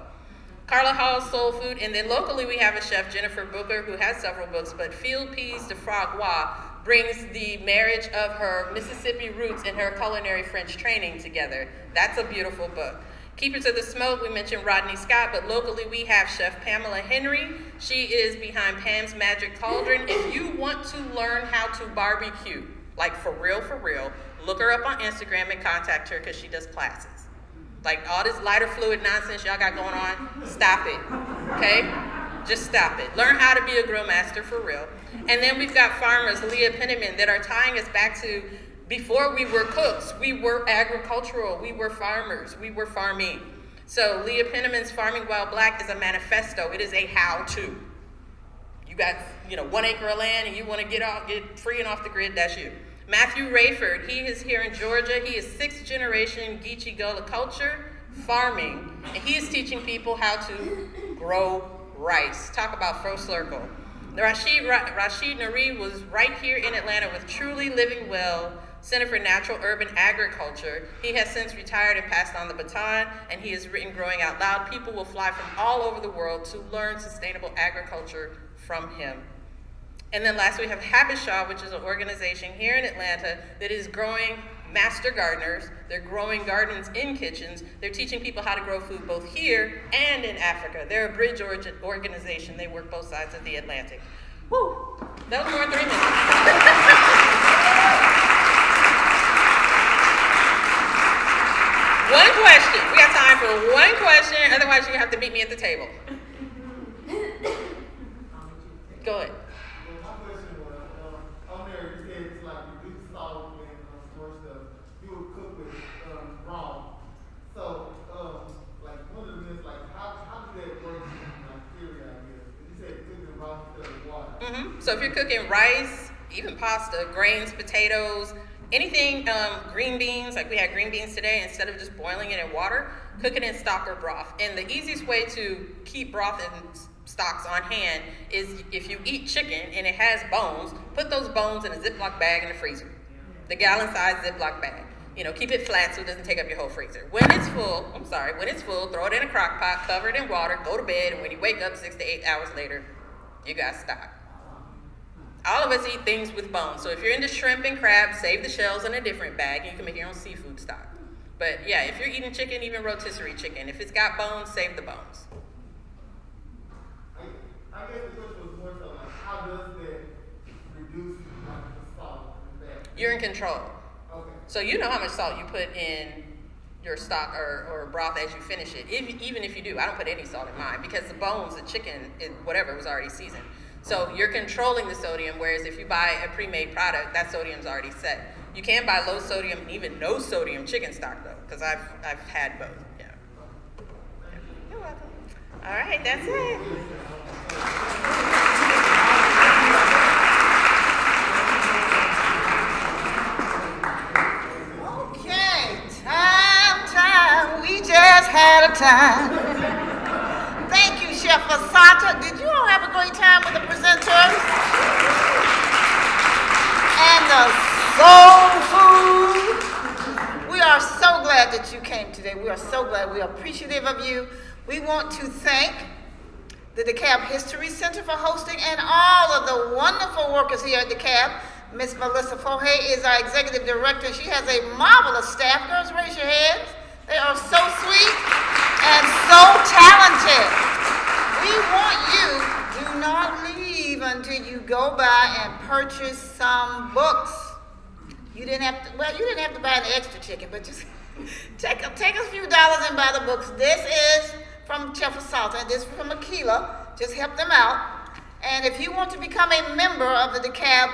Carla Hall's Soul Food, and then locally we have a chef, Jennifer Booker, who has several books, but Field Peas de Frogua brings the marriage of her Mississippi roots and her culinary French training together. That's a beautiful book. Keepers of the Smoke, we mentioned Rodney Scott, but locally we have Chef Pamela Henry. She is behind Pam's Magic Cauldron. If you want to learn how to barbecue, like for real, look her up on Instagram and contact her because she does classes. Like all this lighter fluid nonsense y'all got going on, stop it, okay? Just stop it. Learn how to be a grill master for real. And then we've got farmers, Leah Penniman, that are tying us back to before we were cooks, we were agricultural, we were farmers, we were farming. So Leah Penniman's Farming While Black is a manifesto. It is a how-to. You got, 1 acre of land and you want to get free and off the grid, that's you. Matthew Rayford, he is here in Georgia. He is 6th generation Geechee Gullah culture, farming, and he is teaching people how to grow rice. Talk about full circle. Rashid Nareed was right here in Atlanta with Truly Living Well, Center for Natural Urban Agriculture. He has since retired and passed on the baton, and he has written Growing Out Loud. People will fly from all over the world to learn sustainable agriculture from him. And then last we have Habishaw, which is an organization here in Atlanta that is growing master gardeners. They're growing gardens in kitchens. They're teaching people how to grow food both here and in Africa. They're a bridge organization. They work both sides of the Atlantic. Woo! That was more than 3 minutes. One question. We got time for one question. Otherwise, you have to meet me at the table. Go ahead. Well, my question was, on there you said it's like reduce salt and more stuff. You would cook with raw. So, like one of the myths, like how does that work in like theory, I guess? You said cooking raw instead of water. So if you're cooking rice, even pasta, grains, potatoes, anything, green beans, like we had green beans today, instead of just boiling it in water, cook it in stock or broth. And the easiest way to keep broth and stocks on hand is if you eat chicken and it has bones, put those bones in a Ziploc bag in the freezer. The gallon-sized Ziploc bag. Keep it flat so it doesn't take up your whole freezer. When it's full, throw it in a crock pot, cover it in water, go to bed, and when you wake up 6 to 8 hours later, you got stock. All of us eat things with bones. So if you're into shrimp and crab, save the shells in a different bag, and you can make your own seafood stock. But yeah, if you're eating chicken, even rotisserie chicken, if it's got bones, save the bones. I guess the question was more so like, how does that reduce like the salt and fat? You're in control. Okay. So you know how much salt you put in your stock or broth as you finish it. Even if you do, I don't put any salt in mine because the bones, the chicken, whatever was already seasoned. So you're controlling the sodium, whereas if you buy a pre-made product, that sodium's already set. You can buy low sodium and even no sodium chicken stock though, because I've had both. Yeah. You're welcome. All right, that's it. Okay, time, we just had a time. Thank you, Chef Asata. Did you all have a great time with the presenters? And the soul food. We are so glad that you came today. We are so glad. We are appreciative of you. We want to thank the DeKalb History Center for hosting and all of the wonderful workers here at DeKalb. Miss Melissa Fohay is our executive director. She has a marvelous staff. Girls, raise your hands. They are so sweet and so talented. We want you, do not leave until you go by and purchase some books. You didn't have to buy an extra chicken, but just take a few dollars and buy the books. This is from Chef Asata, and this is from Akila. Just help them out. And if you want to become a member of the DeKalb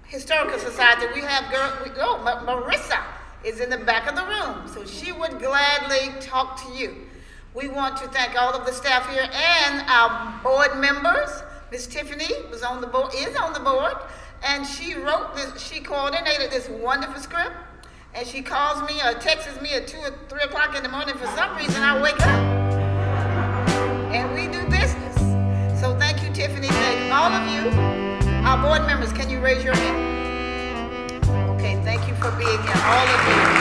Historical Society, we have Marissa is in the back of the room, so she would gladly talk to you. We want to thank all of the staff here and our board members. Miss Tiffany is on the board, and she wrote this, she coordinated this wonderful script, and she calls me or texts me at 2 or 3 o'clock in the morning. For some reason, I wake up, and we do business. So thank you, Tiffany. Thank all of you. Our board members, can you raise your hand? Okay, thank you for being here, all of you.